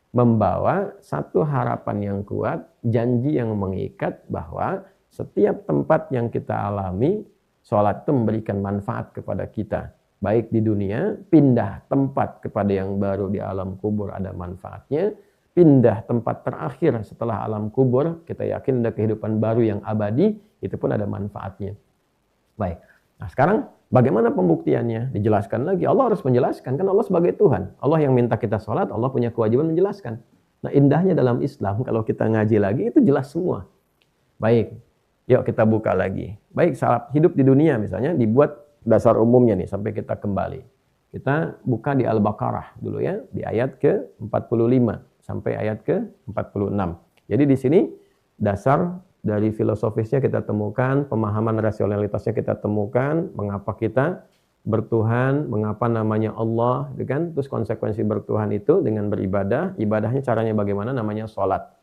membawa satu harapan yang kuat, janji yang mengikat bahwa setiap tempat yang kita alami, sholat itu memberikan manfaat kepada kita. Baik di dunia, pindah tempat kepada yang baru di alam kubur ada manfaatnya, pindah tempat terakhir setelah alam kubur, kita yakin ada kehidupan baru yang abadi, itu pun ada manfaatnya. Baik, nah sekarang bagaimana pembuktiannya? Dijelaskan lagi, Allah harus menjelaskan, kan Allah sebagai Tuhan. Allah yang minta kita sholat, Allah punya kewajiban menjelaskan. Nah indahnya dalam Islam, kalau kita ngaji lagi, itu jelas semua. Baik, yuk kita buka lagi. Baik, saat hidup di dunia misalnya, dibuat dasar umumnya nih, sampai kita kembali. Kita buka di Al-Baqarah dulu ya, di ayat ke-45 sampai ayat ke-46. Jadi di sini dasar dari filosofisnya kita temukan, pemahaman rasionalitasnya kita temukan, mengapa kita bertuhan, mengapa namanya Allah, kan? Terus konsekuensi bertuhan itu dengan beribadah, ibadahnya caranya bagaimana, namanya sholat.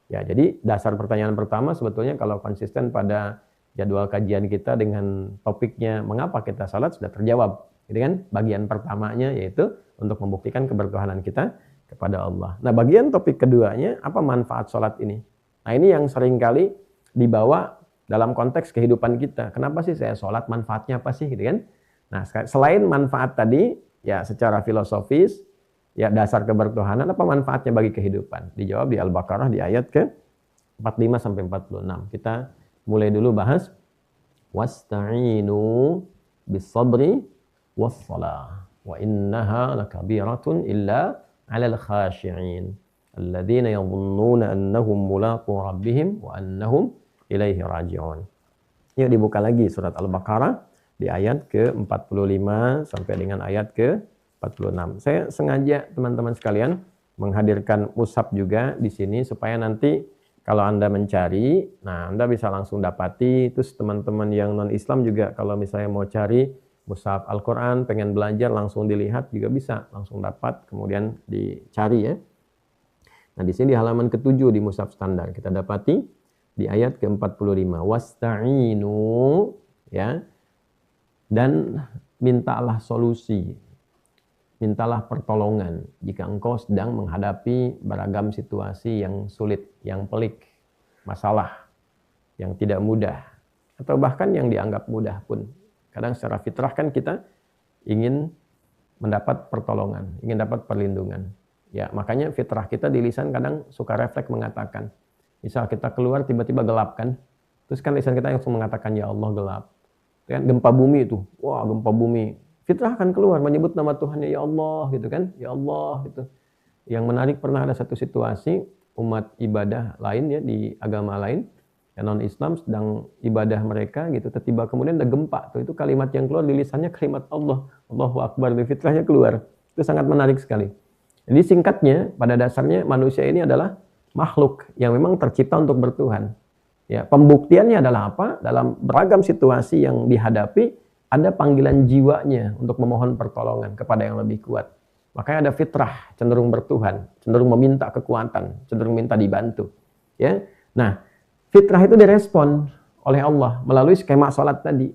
Ya, jadi dasar pertanyaan pertama sebetulnya kalau konsisten pada jadwal kajian kita dengan topiknya mengapa kita sholat sudah terjawab. Gitu kan? Bagian pertamanya yaitu untuk membuktikan kebertuhanan kita kepada Allah. Nah, bagian topik keduanya, apa manfaat sholat ini? Nah, ini yang seringkali dibawa dalam konteks kehidupan kita. Kenapa sih saya sholat? Manfaatnya apa sih? Gitu kan? Nah, selain manfaat tadi, ya secara filosofis, ya dasar kebertuhanan, apa manfaatnya bagi kehidupan? Dijawab di Al-Baqarah di ayat ke-45 sampai 46. Kita mulai dulu bahas wasta'inu bis-sabri was-shalah wa innaha lakabiratun illa 'alal khashi'in alladzina yadhunnuna annahum mulaqu rabbihim wa annahum ilaihi raji'un. Yuk dibuka lagi surat Al-Baqarah di ayat ke-45 sampai dengan ayat ke-46. Saya sengaja teman-teman sekalian menghadirkan mushaf juga di sini supaya nanti kalau Anda mencari, nah Anda bisa langsung dapati. Terus teman-teman yang non-Islam juga kalau misalnya mau cari mushaf Al-Quran, pengen belajar langsung dilihat juga bisa. Langsung dapat, kemudian dicari ya. Nah di sini di halaman ke-7 di mushaf standar kita dapati di ayat ke-45. Wasta'inu, ya, dan mintalah solusi. Mintalah pertolongan jika engkau sedang menghadapi beragam situasi yang sulit, yang pelik, masalah yang tidak mudah, atau bahkan yang dianggap mudah pun. Kadang secara fitrah kan kita ingin mendapat pertolongan, ingin dapat perlindungan. Ya, makanya fitrah kita di lisan kadang suka refleks mengatakan, misal kita keluar tiba-tiba gelap kan, terus kan lisan kita langsung mengatakan ya Allah gelap. Kan gempa bumi itu, wah gempa bumi. Fitrah akan keluar menyebut nama Tuhannya ya Allah gitu kan, ya Allah gitu. Yang menarik pernah ada satu situasi umat ibadah lain ya di agama lain, yang non-Islam sedang ibadah mereka gitu, tiba-tiba kemudian ada gempa tuh, itu kalimat yang keluar di lisannya kalimat Allah, Allahu Akbar, di fitrahnya keluar. Itu sangat menarik sekali. Jadi singkatnya pada dasarnya manusia ini adalah makhluk yang memang tercipta untuk bertuhan. Ya, pembuktiannya adalah apa? Dalam beragam situasi yang dihadapi ada panggilan jiwanya untuk memohon pertolongan kepada yang lebih kuat. Makanya ada fitrah, cenderung bertuhan, cenderung meminta kekuatan, cenderung minta dibantu. Ya, nah fitrah itu direspon oleh Allah melalui skema sholat tadi.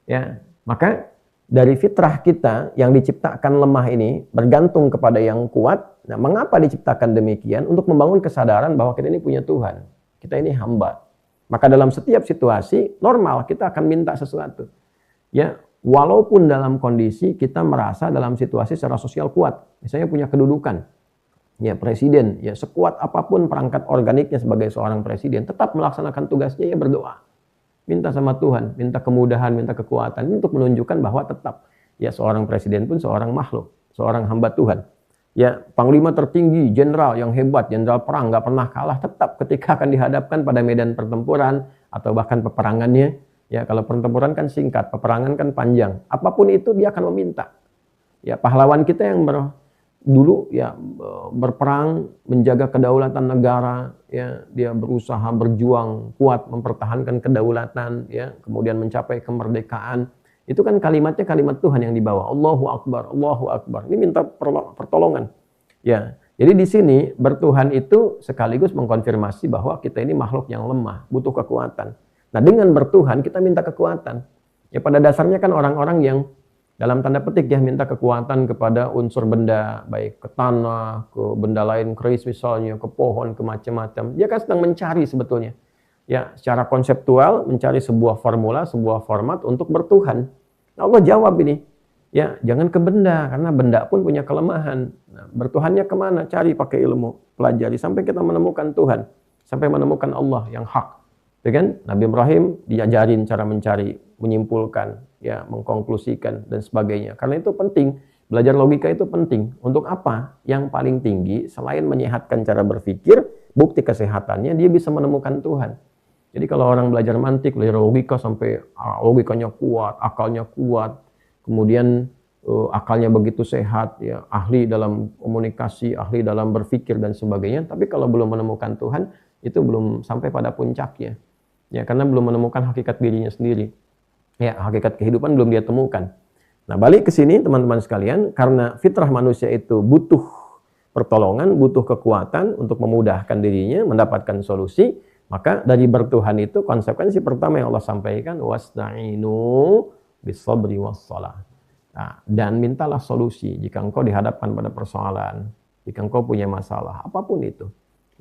Ya, maka dari fitrah kita yang diciptakan lemah ini bergantung kepada yang kuat. Nah, mengapa diciptakan demikian? Untuk membangun kesadaran bahwa kita ini punya Tuhan, kita ini hamba. Maka dalam setiap situasi normal kita akan minta sesuatu. Ya, walaupun dalam kondisi kita merasa dalam situasi secara sosial kuat, misalnya punya kedudukan, ya presiden, ya sekuat apapun perangkat organiknya sebagai seorang presiden, tetap melaksanakan tugasnya ya berdoa, minta sama Tuhan, minta kemudahan, minta kekuatan untuk menunjukkan bahwa tetap ya seorang presiden pun seorang makhluk, seorang hamba Tuhan. Ya panglima tertinggi, jenderal yang hebat, jenderal perang nggak pernah kalah, tetap ketika akan dihadapkan pada medan pertempuran atau bahkan peperangannya, Ya, kalau pertempuran kan singkat, peperangan kan panjang. Apapun itu dia akan meminta. Ya, pahlawan kita yang dulu ya berperang menjaga kedaulatan negara, ya, dia berusaha berjuang kuat mempertahankan kedaulatan, ya, kemudian mencapai kemerdekaan. Itu kan kalimatnya kalimat Tuhan yang dibawa. Allahu Akbar, Allahu Akbar. Ini minta pertolongan. Ya, jadi di sini bertuhan itu sekaligus mengkonfirmasi bahwa kita ini makhluk yang lemah, butuh kekuatan. Nah, dengan bertuhan kita minta kekuatan. Ya, pada dasarnya kan orang-orang yang dalam tanda petik ya minta kekuatan kepada unsur benda, baik ke tanah, ke benda lain, keris misalnya, ke pohon, ke macam-macam. Dia kan sedang mencari sebetulnya. Ya, secara konseptual mencari sebuah formula, sebuah format untuk bertuhan. Nah, Allah jawab ini. Ya, jangan ke benda, karena benda pun punya kelemahan. Nah, bertuhannya kemana? Cari pakai ilmu, pelajari sampai kita menemukan Tuhan, sampai menemukan Allah yang hak. Ya kan? Nabi Ibrahim diajarin cara mencari, menyimpulkan, ya, mengkonklusikan dan sebagainya. Karena itu penting, belajar logika itu penting. Untuk apa? Yang paling tinggi selain menyehatkan cara berpikir, bukti kesehatannya dia bisa menemukan Tuhan. Jadi kalau orang belajar mantik, belajar logika sampai logikanya kuat, akalnya kuat, kemudian akalnya begitu sehat, ya, ahli dalam komunikasi, ahli dalam berpikir dan sebagainya, tapi kalau belum menemukan Tuhan, itu belum sampai pada puncaknya. Ya, karena belum menemukan hakikat dirinya sendiri. Ya, hakikat kehidupan belum dia temukan. Nah, balik ke sini teman-teman sekalian, karena fitrah manusia itu butuh pertolongan, butuh kekuatan untuk memudahkan dirinya mendapatkan solusi, maka dari bertuhan itu konsekuensi pertama yang Allah sampaikan, wasta'inu bis-sabri was-shalah. Nah, dan mintalah solusi jika engkau dihadapkan pada persoalan, jika engkau punya masalah, apapun itu.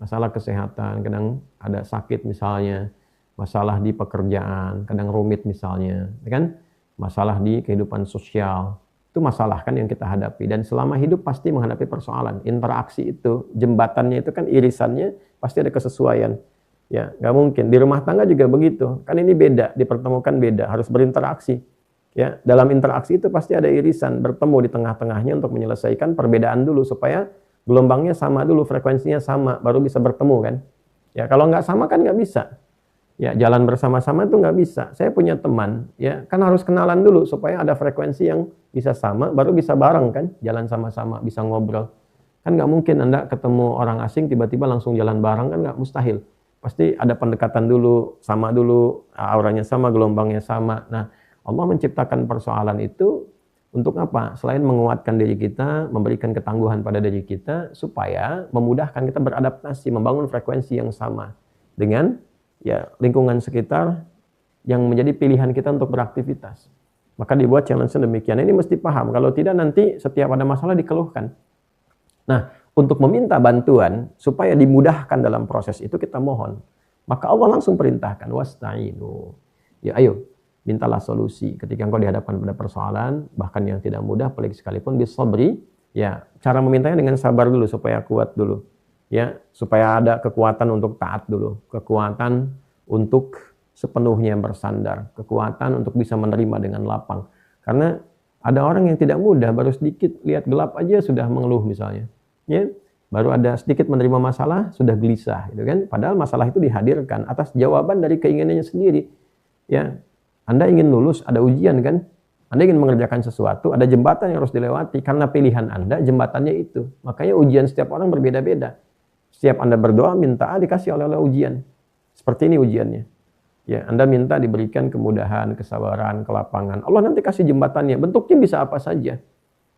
Masalah kesehatan, kadang ada sakit misalnya, masalah di pekerjaan, kadang rumit misalnya, kan? Masalah di kehidupan sosial, itu masalah kan yang kita hadapi. Dan selama hidup pasti menghadapi persoalan. Interaksi itu, jembatannya itu kan irisannya pasti ada kesesuaian. Ya, nggak mungkin. Di rumah tangga juga begitu. Kan ini beda, dipertemukan beda, harus berinteraksi. Ya, dalam interaksi itu pasti ada irisan, bertemu di tengah-tengahnya untuk menyelesaikan perbedaan dulu supaya gelombangnya sama dulu, frekuensinya sama, baru bisa bertemu kan. Ya, kalau nggak sama kan nggak bisa. Ya, jalan bersama-sama itu nggak bisa. Saya punya teman, ya kan harus kenalan dulu supaya ada frekuensi yang bisa sama, baru bisa bareng kan, jalan sama-sama, bisa ngobrol. Kan nggak mungkin Anda ketemu orang asing tiba-tiba langsung jalan bareng, kan nggak, mustahil. Pasti ada pendekatan dulu, sama dulu, auranya sama, gelombangnya sama. Nah, Allah menciptakan persoalan itu untuk apa? Selain menguatkan diri kita, memberikan ketangguhan pada diri kita, supaya memudahkan kita beradaptasi, membangun frekuensi yang sama dengan ya lingkungan sekitar yang menjadi pilihan kita untuk beraktivitas. Maka dibuat challenge demikian. Ini mesti paham, kalau tidak nanti setiap ada masalah dikeluhkan. Nah, untuk meminta bantuan supaya dimudahkan dalam proses itu kita mohon. Maka Allah langsung perintahkan, wasta'inu. Ya ayo, mintalah solusi ketika engkau dihadapkan pada persoalan, bahkan yang tidak mudah, pelik sekalipun, bisabri. Ya, cara memintanya dengan sabar dulu supaya kuat dulu. Ya, supaya ada kekuatan untuk taat dulu, kekuatan untuk sepenuhnya bersandar, kekuatan untuk bisa menerima dengan lapang. Karena ada orang yang tidak mudah, baru sedikit lihat gelap aja sudah mengeluh misalnya. Ya, baru ada sedikit menerima masalah sudah gelisah, gitu kan? Padahal masalah itu dihadirkan atas jawaban dari keinginannya sendiri. Ya, Anda ingin lulus, ada ujian kan? Anda ingin mengerjakan sesuatu, ada jembatan yang harus dilewati karena pilihan Anda jembatannya itu. Makanya ujian setiap orang berbeda-beda. Setiap Anda berdoa, minta dikasih oleh ujian. Seperti ini ujiannya. Ya, Anda minta diberikan kemudahan, kesabaran, kelapangan. Allah nanti kasih jembatannya. Bentuknya bisa apa saja.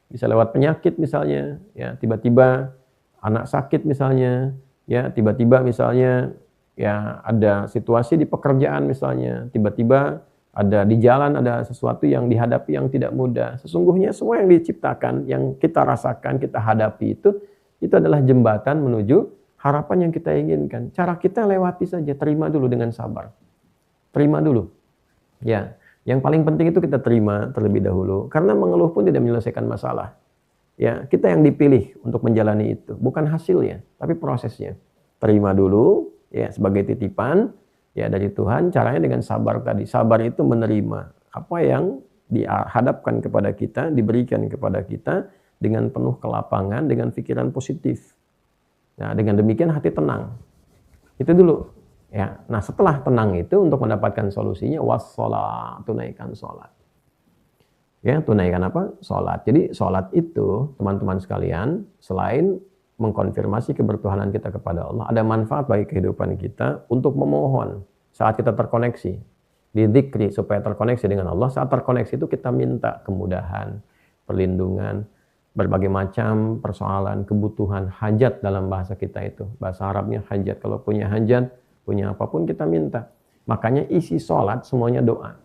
Bisa lewat penyakit misalnya, ya, tiba-tiba anak sakit misalnya, ya, tiba-tiba misalnya ya ada situasi di pekerjaan misalnya, tiba-tiba ada di jalan ada sesuatu yang dihadapi yang tidak mudah. Sesungguhnya semua yang diciptakan, yang kita rasakan, kita hadapi itu adalah jembatan menuju harapan yang kita inginkan. Cara kita lewati saja, terima dulu dengan sabar. Terima dulu. Ya, yang paling penting itu kita terima terlebih dahulu. Karena mengeluh pun tidak menyelesaikan masalah. Ya, kita yang dipilih untuk menjalani itu, bukan hasilnya, tapi prosesnya. Terima dulu, ya, sebagai titipan, ya, dari Tuhan. Caranya dengan sabar tadi. Sabar itu menerima apa yang dihadapkan kepada kita, diberikan kepada kita dengan penuh kelapangan, dengan pikiran positif. Nah, dengan demikian hati tenang. Itu dulu. Ya, nah setelah tenang itu untuk mendapatkan solusinya wassalat, tunaikan sholat. Ya, tunaikan apa? Sholat. Jadi sholat itu teman-teman sekalian selain mengkonfirmasi kebertuhanan kita kepada Allah, ada manfaat bagi kehidupan kita untuk memohon saat kita terkoneksi. Di dzikri supaya terkoneksi dengan Allah, saat terkoneksi itu kita minta kemudahan, perlindungan, berbagai macam persoalan, kebutuhan, hajat dalam bahasa kita itu. Bahasa Arabnya hajat. Kalau punya hajat, punya apapun kita minta. Makanya isi sholat semuanya doa.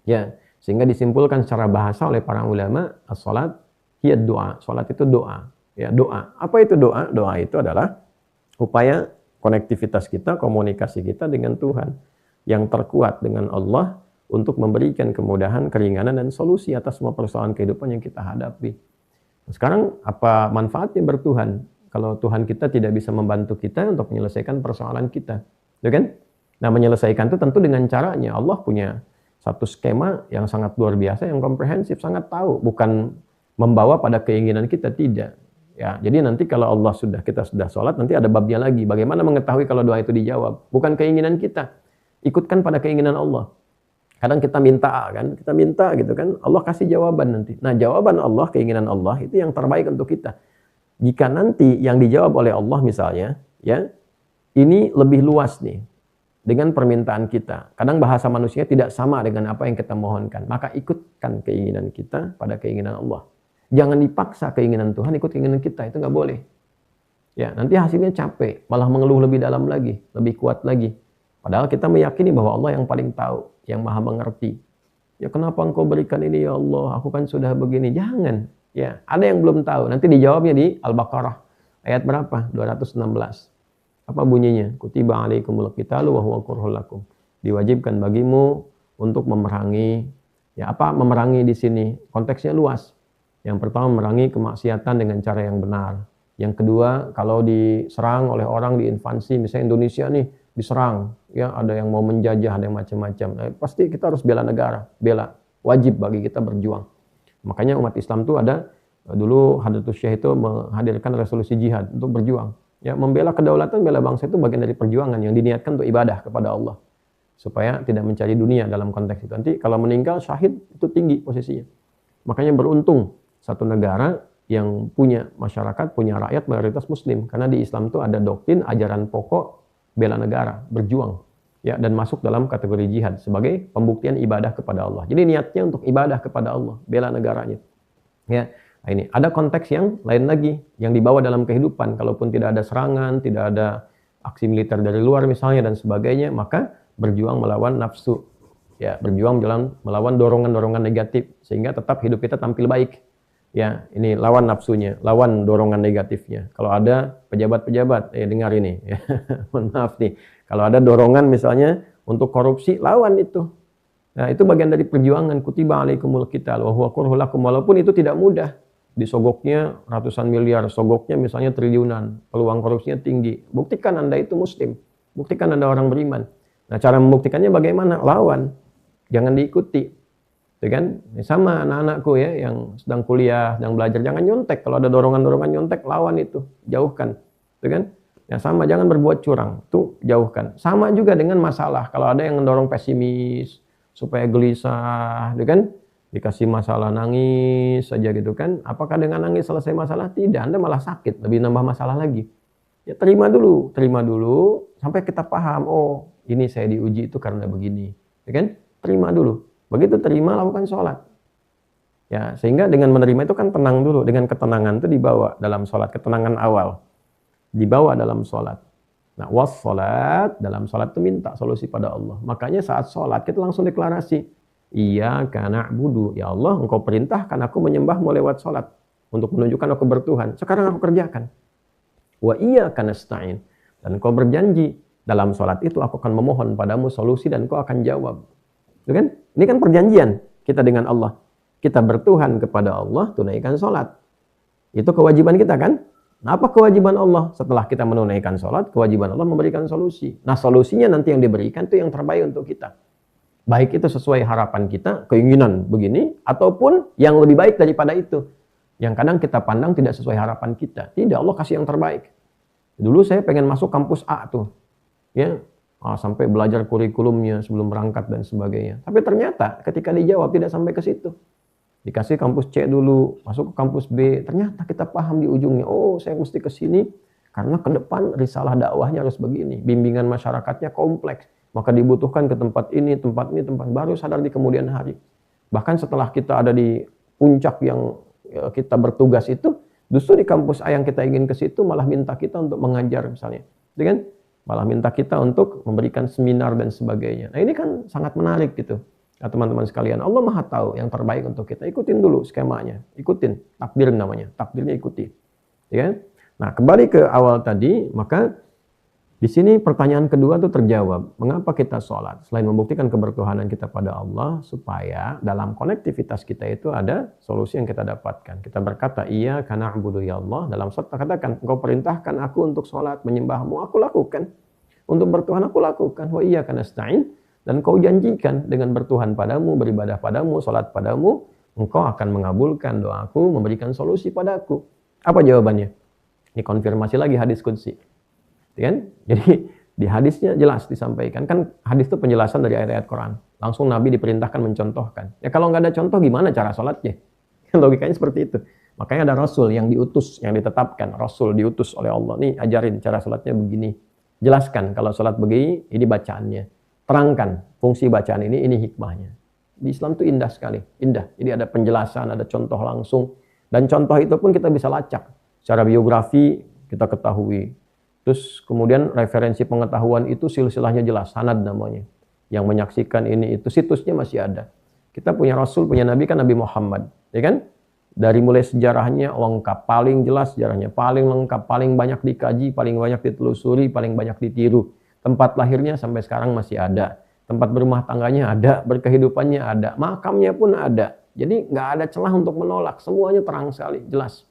Ya, sehingga disimpulkan secara bahasa oleh para ulama, as-sholat hiya doa. Sholat itu doa. Ya, doa. Apa itu doa? Doa itu adalah upaya konektivitas kita, komunikasi kita dengan Tuhan yang terkuat dengan Allah untuk memberikan kemudahan, keringanan, dan solusi atas semua persoalan kehidupan yang kita hadapi. Sekarang apa manfaatnya bertuhan kalau Tuhan kita tidak bisa membantu kita untuk menyelesaikan persoalan kita, ya kan? Nah, menyelesaikan itu tentu dengan caranya. Allah punya satu skema yang sangat luar biasa, yang komprehensif, sangat tahu, bukan membawa pada keinginan kita, tidak. Ya, jadi nanti kalau kita sudah sholat, nanti ada babnya lagi. Bagaimana mengetahui kalau doa itu dijawab? Bukan keinginan kita, ikutkan pada keinginan Allah. Kadang kita minta kita minta gitu kan, Allah kasih jawaban nanti. Nah, jawaban Allah, keinginan Allah itu yang terbaik untuk kita. Jika nanti yang dijawab oleh Allah misalnya, ya, ini lebih luas nih dengan permintaan kita. Kadang bahasa manusia tidak sama dengan apa yang kita mohonkan. Maka ikutkan keinginan kita pada keinginan Allah. Jangan dipaksa keinginan Tuhan ikut keinginan kita, itu nggak boleh. Ya, nanti hasilnya capek, malah mengeluh lebih dalam lagi, lebih kuat lagi. Padahal kita meyakini bahwa Allah yang paling tahu, yang maha mengerti. Ya, kenapa engkau berikan ini ya Allah? Aku kan sudah begini. Jangan. Ya, ada yang belum tahu. Nanti dijawabnya di Al-Baqarah. Ayat berapa? 216. Apa bunyinya? Kutiba alaikumul qitalu wa huwa kurhul lakum. Diwajibkan bagimu untuk memerangi. Ya, apa memerangi di sini? Konteksnya luas. Yang pertama, memerangi kemaksiatan dengan cara yang benar. Yang kedua, kalau diserang oleh orang di invasi, misalnya Indonesia nih, diserang, ya ada yang mau menjajah, ada yang macam-macam. Pasti kita harus bela negara, wajib bagi kita berjuang. Makanya umat Islam itu ada dulu Hadratus Syekh itu menghadirkan resolusi jihad untuk berjuang. Ya, membela kedaulatan, bela bangsa itu bagian dari perjuangan yang diniatkan untuk ibadah kepada Allah. Supaya tidak mencari dunia dalam konteks itu. Nanti kalau meninggal syahid itu tinggi posisinya. Makanya beruntung satu negara yang punya masyarakat, punya rakyat mayoritas muslim. Karena di Islam itu ada doktrin, ajaran pokok, bela negara, berjuang, ya, dan masuk dalam kategori jihad sebagai pembuktian ibadah kepada Allah. Jadi niatnya untuk ibadah kepada Allah, bela negaranya. Ya, nah ini ada konteks yang lain lagi yang dibawa dalam kehidupan. Kalaupun tidak ada serangan, tidak ada aksi militer dari luar misalnya dan sebagainya, maka berjuang melawan nafsu. Ya, berjuang melawan dorongan-dorongan negatif sehingga tetap hidup kita tampil baik. Ya, ini lawan nafsunya, lawan dorongan negatifnya. Kalau ada pejabat-pejabat, dengar ini, ya. Mohon maaf nih. Kalau ada dorongan misalnya untuk korupsi, lawan itu. Nah, itu bagian dari perjuangan. Kutiba alaikumul qital wa huwa kurhul lakum. Walaupun itu tidak mudah. Disogoknya ratusan miliar, sogoknya misalnya triliunan. Peluang korupsinya tinggi. Buktikan Anda itu muslim. Buktikan Anda orang beriman. Nah, cara membuktikannya bagaimana? Lawan. Jangan diikuti. Ya kan? Sama anak-anakku ya yang sedang kuliah, sedang belajar, jangan nyontek. Kalau ada dorongan-dorongan nyontek, lawan itu, jauhkan. Ya kan? Ya sama, jangan berbuat curang, tuh jauhkan. Sama juga dengan masalah. Kalau ada yang mendorong pesimis supaya gelisah, ya kan? Dikasih masalah nangis saja gitu kan. Apakah dengan nangis selesai masalah? Tidak, Anda malah sakit, lebih nambah masalah lagi. Ya terima dulu sampai kita paham, oh, ini saya diuji itu karena begini. Ya kan? Terima dulu. Begitu terima, lakukan sholat. Ya, sehingga dengan menerima itu kan tenang dulu. Dengan ketenangan itu dibawa dalam sholat. Ketenangan awal. Dibawa dalam sholat. Nah, was-sholat, dalam sholat itu minta solusi pada Allah. Makanya saat sholat kita langsung deklarasi. Iyyaka na'budu. Ya Allah, engkau perintahkan aku menyembahmu lewat sholat. Untuk menunjukkan aku bertuhan. Sekarang aku kerjakan. Wa iyyaka nasta'in. Dan engkau berjanji. Dalam sholat itu aku akan memohon padamu solusi dan engkau akan jawab. Itu kan? Ini kan perjanjian kita dengan Allah. Kita bertuhan kepada Allah, tunaikan sholat. Itu kewajiban kita kan? Nah, apa kewajiban Allah? Setelah kita menunaikan sholat, kewajiban Allah memberikan solusi. Nah, solusinya nanti yang diberikan itu yang terbaik untuk kita. Baik itu sesuai harapan kita, keinginan begini, ataupun yang lebih baik daripada itu. Yang kadang kita pandang tidak sesuai harapan kita. Tidak, Allah kasih yang terbaik. Dulu saya pengen masuk kampus A tuh. Ya, sampai belajar kurikulumnya sebelum berangkat dan sebagainya. Tapi ternyata ketika dijawab tidak sampai ke situ. Dikasih kampus C dulu, masuk ke kampus B, ternyata kita paham di ujungnya, oh saya mesti ke sini karena ke depan risalah dakwahnya harus begini, bimbingan masyarakatnya kompleks, maka dibutuhkan ke tempat ini, tempat baru sadar di kemudian hari. Bahkan setelah kita ada di puncak yang kita bertugas itu, justru di kampus A yang kita ingin ke situ malah minta kita untuk mengajar misalnya. Gitu kan? Malah minta kita untuk memberikan seminar dan sebagainya. Nah ini kan sangat menarik gitu. Nah, teman-teman sekalian, Allah Maha tahu yang terbaik untuk kita. Ikutin dulu skemanya. Ikutin. Takdir namanya. Takdirnya ikuti. Ya kan? Nah kembali ke awal tadi, maka di sini pertanyaan kedua itu terjawab. Mengapa kita sholat? Selain membuktikan kebertuhanan kita pada Allah, supaya dalam konektivitas kita itu ada solusi yang kita dapatkan. Kita berkata, iya karena na'budu ya Allah. Dalam sholat katakan, engkau perintahkan aku untuk sholat, menyembahmu, aku lakukan. Untuk bertuhan aku lakukan. Wa iya karena nasta'in. Dan kau janjikan dengan bertuhan padamu, beribadah padamu, sholat padamu, engkau akan mengabulkan doaku, memberikan solusi padaku. Apa jawabannya? Dikonfirmasi lagi hadis qudsi. Kan? Jadi di hadisnya jelas disampaikan. Kan hadis itu penjelasan dari ayat-ayat Quran. Langsung Nabi diperintahkan mencontohkan. Ya kalau nggak ada contoh gimana cara sholatnya? Logikanya seperti itu. Makanya ada Rasul yang diutus, yang ditetapkan. Rasul diutus oleh Allah. Nih ajarin cara sholatnya begini. Jelaskan kalau sholat begini, ini bacaannya. Terangkan fungsi bacaan ini hikmahnya. Di Islam itu indah sekali. Indah. Jadi ada penjelasan, ada contoh langsung. Dan contoh itu pun kita bisa lacak. Secara biografi kita ketahui. Terus kemudian referensi pengetahuan itu silsilahnya jelas, sanad namanya. Yang menyaksikan ini itu situsnya masih ada. Kita punya Rasul, punya Nabi kan Nabi Muhammad, ya kan? Dari mulai sejarahnya lengkap, paling jelas sejarahnya, paling lengkap, paling banyak dikaji, paling banyak ditelusuri, paling banyak ditiru. Tempat lahirnya sampai sekarang masih ada. Tempat berumah tangganya ada, berkehidupannya ada, makamnya pun ada. Jadi nggak ada celah untuk menolak, semuanya terang sekali, jelas.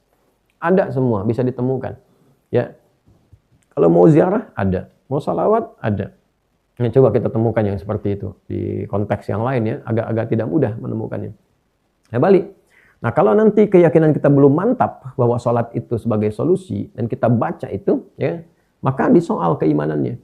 Ada semua, bisa ditemukan. Ya. Kalau mau ziarah, ada. Mau salawat, ada. Nah, coba kita temukan yang seperti itu. Di konteks yang lain ya, agak-agak tidak mudah menemukannya. Nah, balik. Nah, kalau nanti keyakinan kita belum mantap bahwa sholat itu sebagai solusi, dan kita baca itu, ya, maka disoal keimanannya.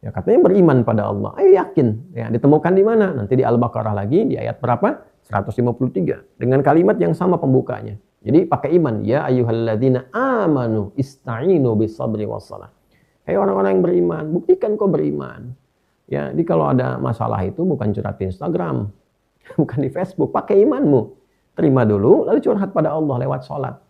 Ya, katanya beriman pada Allah. Ayo yakin. Ya, ditemukan di mana? Nanti di Al-Baqarah lagi, di ayat berapa? 153. Dengan kalimat yang sama pembukanya. Jadi pakai iman. Ya ayyuhalladzina amanu ista'inu bisabri wassalah. Hei orang-orang yang beriman, buktikan kau beriman. Ya, jadi kalau ada masalah itu bukan curhat di Instagram, bukan di Facebook, pakai imanmu. Terima dulu, lalu curhat pada Allah lewat sholat.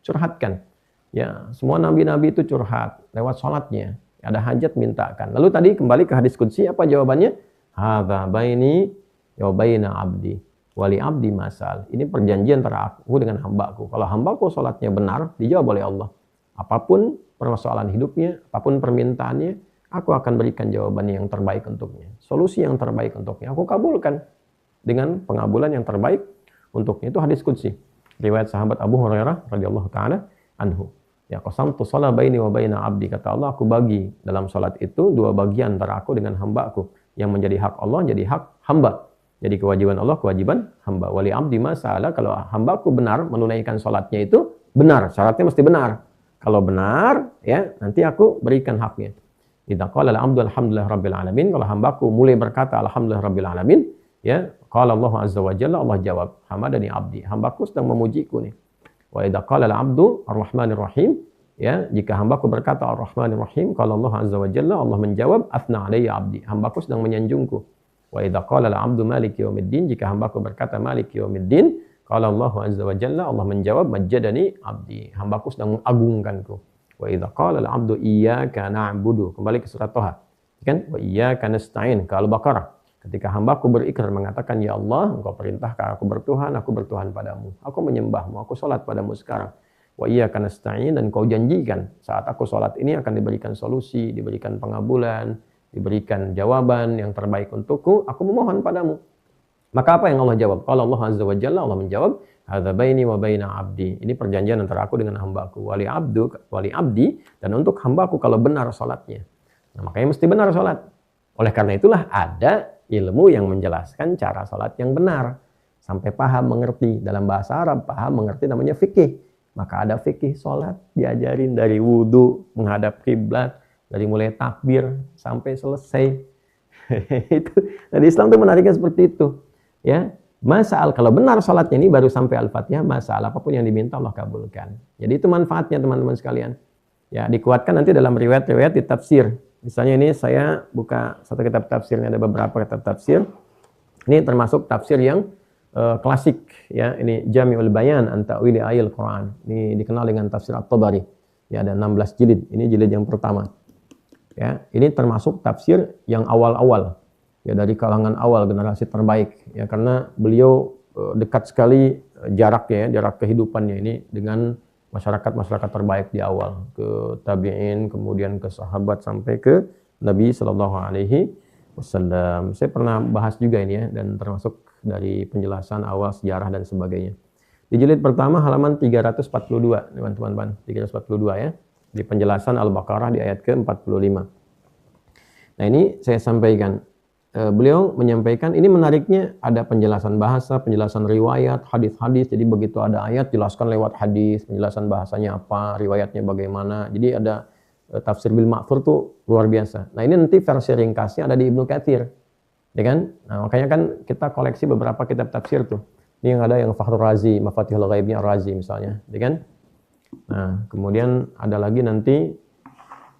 Curhatkan. Ya, semua nabi-nabi itu curhat lewat sholatnya. Ada hajat mintakan. Lalu tadi kembali ke hadis qudsi, apa jawabannya? Hadza baini wa baina abdi. Wali abdi masal. Ini perjanjian antara aku dengan hambaku. Kalau hambaku sholatnya benar, dijawab oleh Allah. Apapun persoalan hidupnya, apapun permintaannya, aku akan berikan jawaban yang terbaik untuknya. Solusi yang terbaik untuknya. Aku kabulkan dengan pengabulan yang terbaik untuknya. Itu hadis qudsi. Riwayat sahabat Abu Hurairah radhiyallahu taala anhu. Ya qasamtu shalah baini wa baina abdi. Kata Allah, aku bagi dalam salat itu dua bagian antara aku dengan hambaku. Yang menjadi hak Allah jadi hak hamba. Jadi kewajiban Allah, kewajiban hamba. Wali abdi masalah, kalau hambaku benar menunaikan salatnya itu benar, syaratnya mesti benar. Kalau benar, ya nanti aku berikan haknya. Idza qala al-'abdu alhamdulillah rabbil alamin, kalau hambaku mulai berkata alhamdulillah rabbil alamin, ya qala Allah azza wa jalla, Allah jawab, hamadani abdi, hambaku sedang memujiku nih. Wa idza qala al-'abdu arrahmanir rahim, ya jika hambaku berkata arrahmanir rahim, qala Allah azza wa jalla, Allah menjawab athna alayya abdi, hambaku sedang menyanjungku. Wa idza qala al-'abdu maliki yaumiddin, jika hambaku berkata maliki yaumiddin, qala Allah azza wa jalla, Allah menjawab majjadani abdi, hambaku sedang mengagungkanku. Wa idza qala al-'abdu iyyaka na'budu, kembali ke surat Thaha. Kan? Wa iyyaka nasta'in, ke Al-Baqarah. Ketika hambaku berikrar mengatakan ya Allah, engkau perintahkan aku bertuhan padamu. Aku menyembahmu, aku salat padamu sekarang. Wa iyyaka nasta'in, dan kau janjikan saat aku salat ini akan diberikan solusi, diberikan pengabulan, diberikan jawaban yang terbaik untukku, aku memohon padamu. Maka apa yang Allah jawab? Kalau Allah azza wa jalla, Allah menjawab, hadza baini wa baina abdi. Ini perjanjian antara aku dengan hambaku. Wali abdi, dan untuk hambaku kalau benar salatnya. Nah, makanya mesti benar salat. Oleh karena itulah ada ilmu yang menjelaskan cara salat yang benar. Sampai paham, mengerti. Dalam bahasa Arab, paham, mengerti namanya fikih. Maka ada fikih salat, diajarin dari wudu, menghadap kiblat, dari mulai takbir sampai selesai. Itu dari Islam itu menariknya seperti itu. Ya, masal kalau benar salatnya ini baru sampai Al-Fatihah, masal apapun yang diminta Allah kabulkan. Jadi itu manfaatnya teman-teman sekalian. Ya, dikuatkan nanti dalam riwayat-riwayat di tafsir. Misalnya ini saya buka satu kitab tafsirnya, ada beberapa kitab tafsir. Ini termasuk tafsir yang klasik, ya. Ini Jami'ul Bayan an Ta'wili Ayatil Quran. Ini dikenal dengan tafsir At-Tabari. Ya, ada 16 jilid. Ini jilid yang pertama. Ya, ini termasuk tafsir yang awal-awal. Ya, dari kalangan awal generasi terbaik, ya, karena beliau dekat sekali jaraknya, ya, jarak kehidupannya ini dengan masyarakat terbaik di awal, ke tabi'in, kemudian ke sahabat sampai ke Nabi Shallallahu Alaihi Wasallam. Saya pernah bahas juga ini, ya, dan termasuk dari penjelasan awal sejarah dan sebagainya. Di jilid pertama halaman 342, teman-teman, 342 ya, di penjelasan Al-Baqarah di ayat ke-45. Nah, ini saya sampaikan. Beliau menyampaikan, ini menariknya ada penjelasan bahasa, penjelasan riwayat, hadis-hadis. Jadi begitu ada ayat, jelaskan lewat hadis, penjelasan bahasanya apa, riwayatnya bagaimana. Jadi ada tafsir bil ma'thur tuh luar biasa. Nah, ini nanti versi ringkasnya ada di Ibnu Katsir, ya kan? Nah, makanya kan kita koleksi beberapa kitab tafsir tuh. Ini yang ada yang Fakhrul Razi, Mafatihul Ghaibnya Razi misalnya, ya kan? Nah, kemudian ada lagi nanti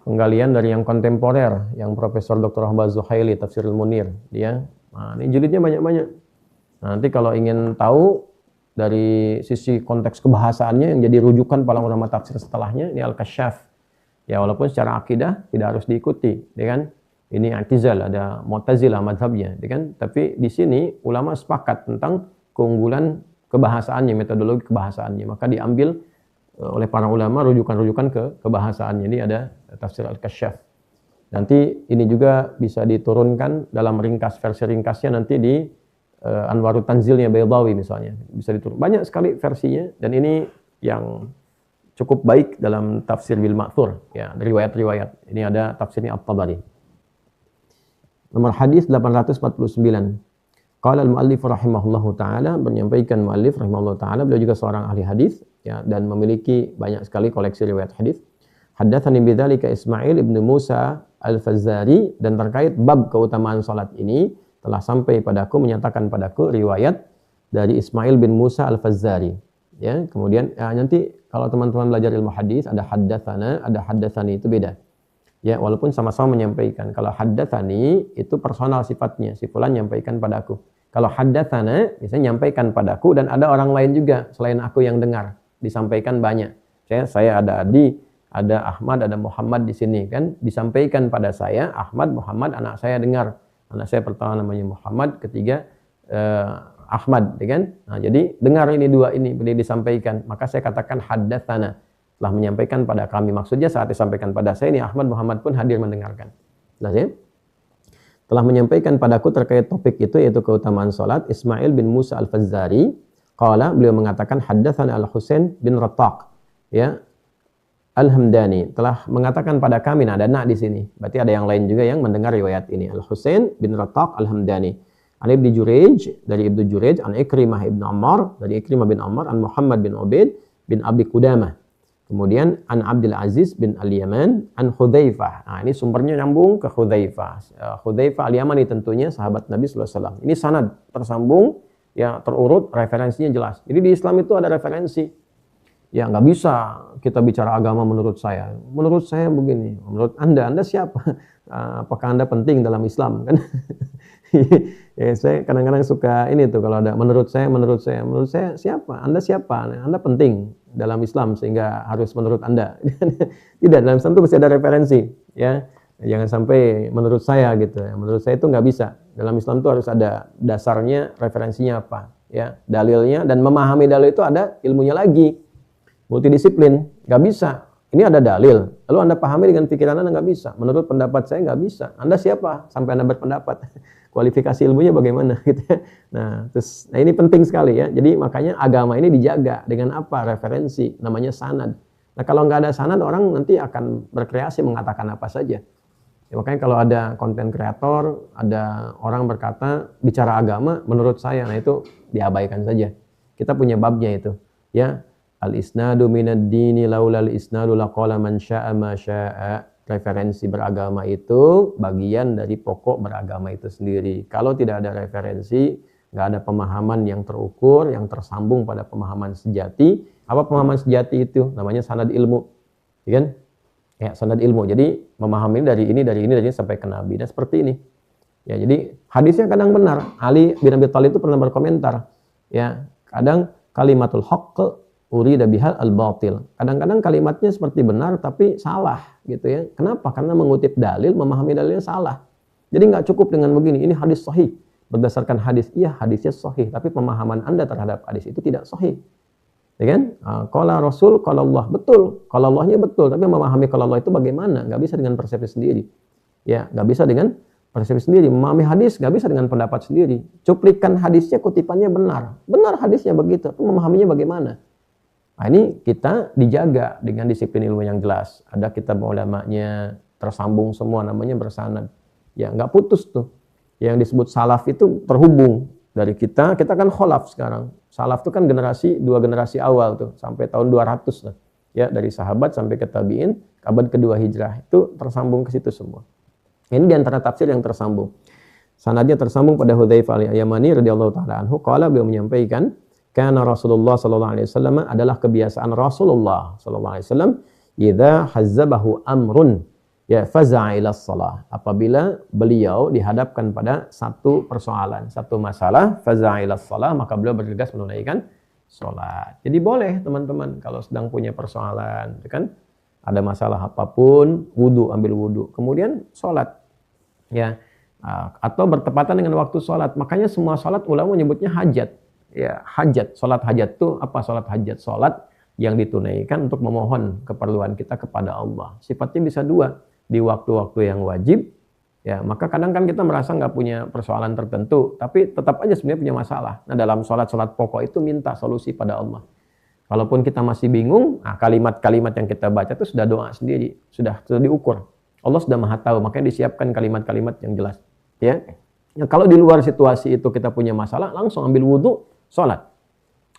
penggalian dari yang kontemporer, yang Profesor Dr. Ahmad Zuhaili, Tafsirul Munir, dia. Nah, ini jilidnya banyak-banyak. Nah, nanti kalau ingin tahu dari sisi konteks kebahasaannya yang jadi rujukan para ulama tafsir setelahnya, ini Al-Kasyaf. Ya, walaupun secara akidah tidak harus diikuti, ya kan? Ini I'tizal, ada Mu'tazilah madhabnya, ya kan? Tapi di sini ulama sepakat tentang keunggulan kebahasaannya, metodologi kebahasaannya. Maka diambil oleh para ulama rujukan-rujukan ke kebahasaannya. Ini ada tafsir Al-Kasyaf. Nanti ini juga bisa diturunkan dalam versi ringkasnya nanti di Anwarut Tanzilnya Baydawi misalnya. Bisa diturun. Banyak sekali versinya dan ini yang cukup baik dalam tafsir bil ma'thur, ya, riwayat-riwayat. Ini ada tafsirnya At-Tabari. Nomor hadis 849. Qala al-muallif rahimahullahu taala, menyampaikan muallif rahimahullahu taala, beliau juga seorang ahli hadis, ya, dan memiliki banyak sekali koleksi riwayat hadis. Haddatsani bidzalika Ismail ibnu Musa al-Fazzari, dan terkait bab keutamaan salat ini telah sampai padaku, menyatakan padaku riwayat dari Ismail bin Musa al-Fazzari. Ya, kemudian nanti kalau teman-teman belajar ilmu hadis ada haddatsana, ada haddatsani, itu beda. Ya, walaupun sama-sama menyampaikan. Kalau haddatsani itu personal sifatnya, si fulan menyampaikan padaku. Kalau haddatsana biasanya menyampaikan padaku dan ada orang lain juga selain aku yang dengar, disampaikan banyak. Saya ada Adi, ada Ahmad, ada Muhammad di sini kan, disampaikan pada saya Ahmad, Muhammad, anak saya dengar. Anak saya pertama namanya Muhammad, ketiga Ahmad, ya kan? Nah, jadi dengar ini dua ini boleh disampaikan, maka saya katakan haddatsana, telah menyampaikan pada kami. Maksudnya saat disampaikan pada saya ini Ahmad, Muhammad pun hadir mendengarkan. Jelas ya? Telah menyampaikan padaku terkait topik itu, yaitu keutamaan salat, Ismail bin Musa al-Fazzari. Qala, beliau mengatakan haddatsana Al-Husain bin Rattaq, ya, Al-Hamdani, telah mengatakan pada kami. Nah, ada nak di sini. Berarti ada yang lain juga yang mendengar riwayat ini. Al-Husain bin Rattaq Al-Hamdani. An Ibnu Jurayj, dari Ibnu Jurayj, an Ikrimah ibn Ammar, dari Ikrimah bin Ammar, an Muhammad bin Ubaid bin Abi Qudamah. Kemudian an Abdul Aziz bin Al-Yaman, an Hudzaifah. Nah, ini sumbernya nyambung ke Hudzaifah. Hudzaifah Al-Yamani tentunya sahabat Nabi sallallahu alaihi wasallam. Ini sanad tersambung, ya, terurut, referensinya jelas. Jadi di Islam itu ada referensi. Ya, nggak bisa kita bicara agama menurut saya. Menurut saya begini. Menurut Anda siapa? Apakah Anda penting dalam Islam? Kan? Ya, saya kadang-kadang suka ini tuh kalau ada menurut saya siapa? Anda siapa? Anda penting dalam Islam sehingga harus menurut Anda. Tidak, dalam Islam itu mesti ada referensi. Ya, jangan sampai menurut saya gitu. Menurut saya itu nggak bisa. Dalam Islam itu harus ada dasarnya, referensinya apa? Ya, dalilnya, dan memahami dalil itu ada ilmunya lagi. Multidisiplin, nggak bisa. Ini ada dalil, lalu Anda pahami dengan pikiran Anda, nggak bisa. Menurut pendapat saya nggak bisa. Anda siapa sampai Anda berpendapat? Kualifikasi ilmunya bagaimana? Gitu. Nah, ini penting sekali ya. Jadi makanya agama ini dijaga dengan apa? Referensi, namanya sanad. Nah, kalau nggak ada sanad, orang nanti akan berkreasi mengatakan apa saja. Ya, makanya kalau ada konten kreator, ada orang berkata bicara agama, menurut saya, nah itu diabaikan saja. Kita punya babnya itu, ya. Al-isnadu minad dini laulal isnadu laqala man sya'a ma sya'a. Referensi beragama itu bagian dari pokok beragama itu sendiri. Kalau tidak ada referensi, nggak ada pemahaman yang terukur, yang tersambung pada pemahaman sejati. Apa pemahaman sejati itu? Namanya sanad ilmu, ya kan? Ya, sanad ilmu. Jadi memahami dari ini sampai ke Nabi. Dan seperti ini. Ya, jadi hadisnya kadang benar. Ali bin Abi Thalib itu pernah berkomentar. Ya, kadang kalimatul haqq urida bihal al-batil. Kadang-kadang kalimatnya seperti benar tapi salah gitu ya. Kenapa? Karena mengutip dalil, memahami dalilnya salah. Jadi nggak cukup dengan begini, ini hadis sahih. Berdasarkan hadis, iya hadisnya sahih, tapi pemahaman Anda terhadap hadis itu tidak sahih. Ya kan? Qala Rasul, qala Allah. Betul, qala Allahnya betul, tapi memahami qala Allah itu bagaimana? Nggak bisa dengan persepsi sendiri. Ya, nggak bisa dengan persepsi sendiri. Memahami hadis nggak bisa dengan pendapat sendiri. Cuplikan hadisnya, kutipannya benar. Benar hadisnya begitu, tapi memahaminya bagaimana? Nah, ini kita dijaga dengan disiplin ilmu yang jelas. Ada kitab ulamanya tersambung semua, namanya bersanad. Ya, nggak putus tuh. Yang disebut salaf itu terhubung dari kita kan kholaf sekarang. Salaf itu kan dua generasi awal tuh, sampai tahun 200 lah. Ya, dari sahabat sampai ke tabi'in, abad kedua hijrah itu tersambung ke situ semua. Ini di antara tafsir yang tersambung. Sanadnya tersambung pada Hudzaifah al-Yamani radhiyallahu taala anhu, qala, beliau menyampaikan, karena Rasulullah sallallahu alaihi wasallam adalah kebiasaan Rasulullah sallallahu alaihi wasallam, idza hazzabahu amrun ya faza'a ila shalah. Apabila beliau dihadapkan pada satu persoalan, satu masalah, faza'a ila shalah, maka beliau bergegas menunaikan salat. Jadi boleh teman-teman kalau sedang punya persoalan, kan? Ada masalah apapun, ambil wudu, kemudian salat. Ya. Atau bertepatan dengan waktu salat. Makanya semua salat ulama menyebutnya hajat. Ya, hajat, sholat hajat itu apa? Sholat hajat, sholat yang ditunaikan untuk memohon keperluan kita kepada Allah. Sifatnya bisa dua, di waktu-waktu yang wajib, ya maka kadang kan kita merasa nggak punya persoalan tertentu, tapi tetap aja sebenarnya punya masalah. Nah, dalam sholat pokok itu minta solusi pada Allah. Kalaupun kita masih bingung, nah kalimat-kalimat yang kita baca itu sudah doa sendiri, sudah diukur. Allah sudah maha tahu, makanya disiapkan kalimat-kalimat yang jelas. Ya. Nah, kalau di luar situasi itu kita punya masalah, langsung ambil wudhu, sholat.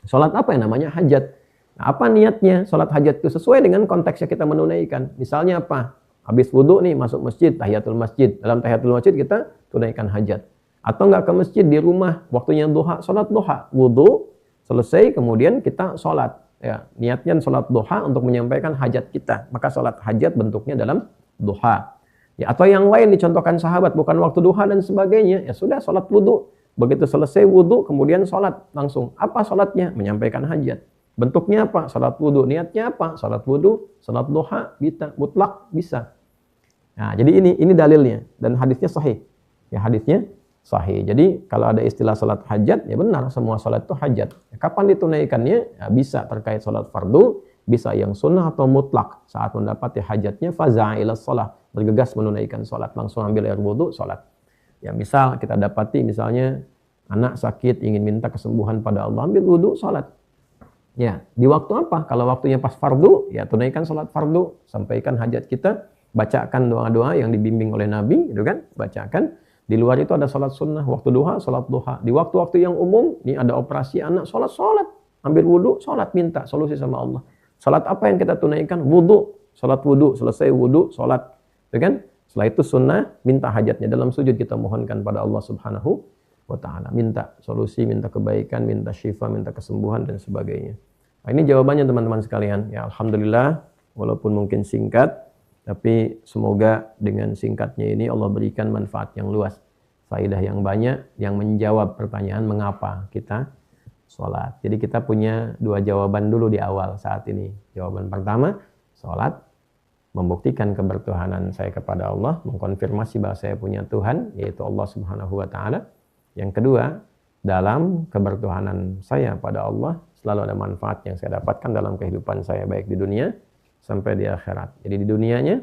Sholat apa yang namanya hajat? Nah, apa niatnya? Sholat hajat itu sesuai dengan konteksnya kita menunaikan. Misalnya apa? Habis wudhu nih, masuk masjid, tahiyatul masjid. Dalam tahiyatul masjid kita tunaikan hajat. Atau nggak ke masjid, di rumah, waktunya duha, sholat duha. Wudhu, selesai, kemudian kita sholat. Ya, niatnya sholat duha untuk menyampaikan hajat kita. Maka sholat hajat bentuknya dalam duha. Ya, atau yang lain dicontohkan sahabat, bukan waktu duha dan sebagainya. Ya sudah, sholat wudhu. Begitu selesai wudhu, kemudian sholat langsung. Apa sholatnya? Menyampaikan hajat. Bentuknya apa? Sholat wudhu. Niatnya apa? Sholat wudhu, sholat duha, bisa. Mutlak, bisa. Nah, jadi ini dalilnya. Dan hadisnya sahih. Ya, hadisnya sahih. Jadi, kalau ada istilah sholat hajat, ya benar. Semua sholat itu hajat. Ya, kapan ditunaikannya? Ya, bisa terkait sholat fardu, bisa yang sunnah atau mutlak. Saat mendapati hajatnya, faza'a ila shalah. Bergegas menunaikan sholat. Langsung ambil air wudhu, sholat. Ya, misal kita dapati misalnya anak sakit ingin minta kesembuhan pada Allah, ambil wudhu, sholat. Ya, di waktu apa? Kalau waktunya pas fardu, ya tunaikan sholat fardu, sampaikan hajat kita, bacakan doa-doa yang dibimbing oleh Nabi, gitu kan? Bacakan. Di luar itu ada sholat sunnah, waktu duha, sholat duha. Di waktu-waktu yang umum, ini ada operasi anak, sholat. Ambil wudhu, sholat, minta solusi sama Allah. Sholat apa yang kita tunaikan? Wudhu, sholat wudhu, selesai wudhu, sholat. Gitu kan? Setelah itu sunnah, minta hajatnya. Dalam sujud kita mohonkan pada Allah Subhanahu wa ta'ala. Minta solusi, minta kebaikan, minta syifa, minta kesembuhan, dan sebagainya. Nah, ini jawabannya teman-teman sekalian. Ya, alhamdulillah, walaupun mungkin singkat, tapi semoga dengan singkatnya ini Allah berikan manfaat yang luas. Faidah yang banyak, yang menjawab pertanyaan mengapa kita sholat. Jadi kita punya dua jawaban dulu di awal saat ini. Jawaban pertama, sholat membuktikan kebertuhanan saya kepada Allah, mengkonfirmasi bahwa saya punya Tuhan, yaitu Allah Subhanahu wa ta'ala. Yang kedua, dalam kebertuhanan saya pada Allah, selalu ada manfaat yang saya dapatkan dalam kehidupan saya, baik di dunia sampai di akhirat. Jadi di dunianya,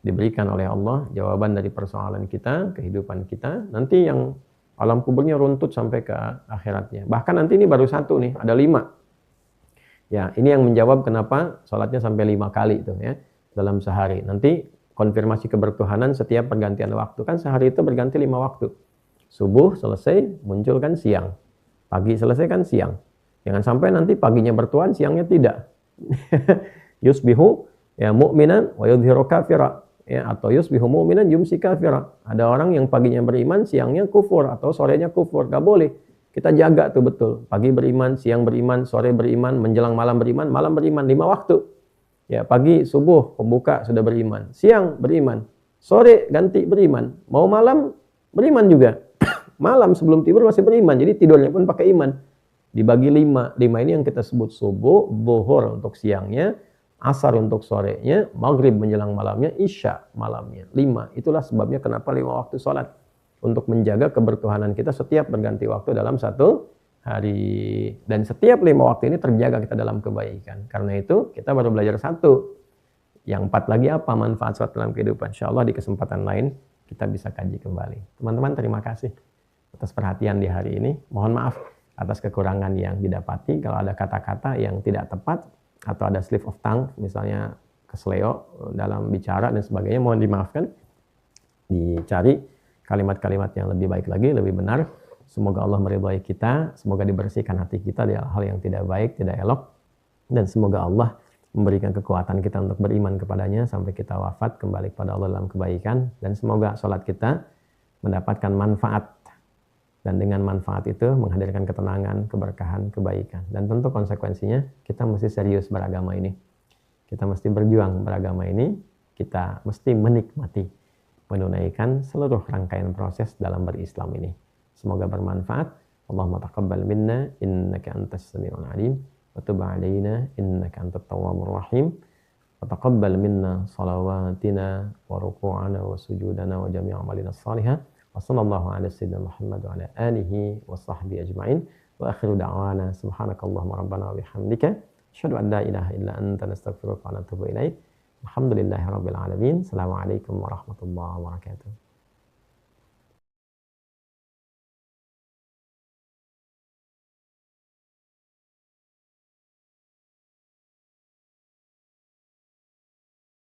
diberikan oleh Allah jawaban dari persoalan kita, kehidupan kita, nanti yang alam kuburnya runtut sampai ke akhiratnya. Bahkan nanti ini baru satu nih, ada 5. Ya, ini yang menjawab kenapa sholatnya sampai 5 kali itu ya. Dalam sehari. Nanti konfirmasi kebertuhanan setiap pergantian waktu. Kan sehari itu berganti 5 waktu. Subuh selesai, muncul kan siang. Pagi selesai kan siang. Jangan sampai nanti paginya bertuhan, siangnya tidak. Yusbihu ya mu'minan wa yudhiru kafira. ya, atau yusbihu mu'minan yumsi kafira. Ada orang yang paginya beriman, siangnya kufur, atau sorenya kufur. Gak boleh. Kita jaga tuh betul. Pagi beriman, siang beriman, sore beriman, menjelang malam beriman, malam beriman, 5 waktu. Ya, pagi subuh pembuka sudah beriman, siang beriman, sore ganti beriman, mau malam beriman juga. Malam sebelum tidur masih beriman, jadi tidurnya pun pakai iman. Dibagi 5. 5 ini yang kita sebut subuh, zuhur untuk siangnya, asar untuk sorenya, maghrib menjelang malamnya, isya malamnya. 5. Itulah sebabnya kenapa 5 waktu sholat. Untuk menjaga kebertuhanan kita setiap berganti waktu dalam satu hari. Dan setiap 5 waktu ini terjaga kita dalam kebaikan. Karena itu kita baru belajar 1. Yang 4 lagi apa manfaat sholat dalam kehidupan. Insya Allah di kesempatan lain kita bisa kaji kembali. Teman-teman terima kasih atas perhatian di hari ini. Mohon maaf atas kekurangan yang didapati. Kalau ada kata-kata yang tidak tepat atau ada slip of tongue, misalnya kesleo dalam bicara dan sebagainya, mohon dimaafkan. Dicari kalimat-kalimat yang lebih baik lagi, lebih benar. Semoga Allah meridhai kita, semoga dibersihkan hati kita dari hal yang tidak baik, tidak elok, dan semoga Allah memberikan kekuatan kita untuk beriman kepadanya sampai kita wafat kembali kepada Allah dalam kebaikan, dan semoga sholat kita mendapatkan manfaat. Dan dengan manfaat itu menghadirkan ketenangan, keberkahan, kebaikan. Dan tentu konsekuensinya kita mesti serius beragama ini. Kita mesti berjuang beragama ini. Kita mesti menikmati, menunaikan seluruh rangkaian proses dalam berislam ini. Semoga bermanfaat. Allahumma taqabbal minna innaka antas sami'ul alim. Wa tub alaina innaka antat tawwabur rahim. Wa taqabbal minna salawatina wa ruku'ana wa sujudana wa jami'a amalina salihah. وصلى الله على سيدنا محمد وعلى آله وصحبه أجمعين وآخر دعوانا سبحانك اللهم ربنا وبحمدك أشهد أن لا إله إلا أنت نستغفرك ونتوب إليك الحمد لله رب العالمين السلام عليكم ورحمة الله وبركاته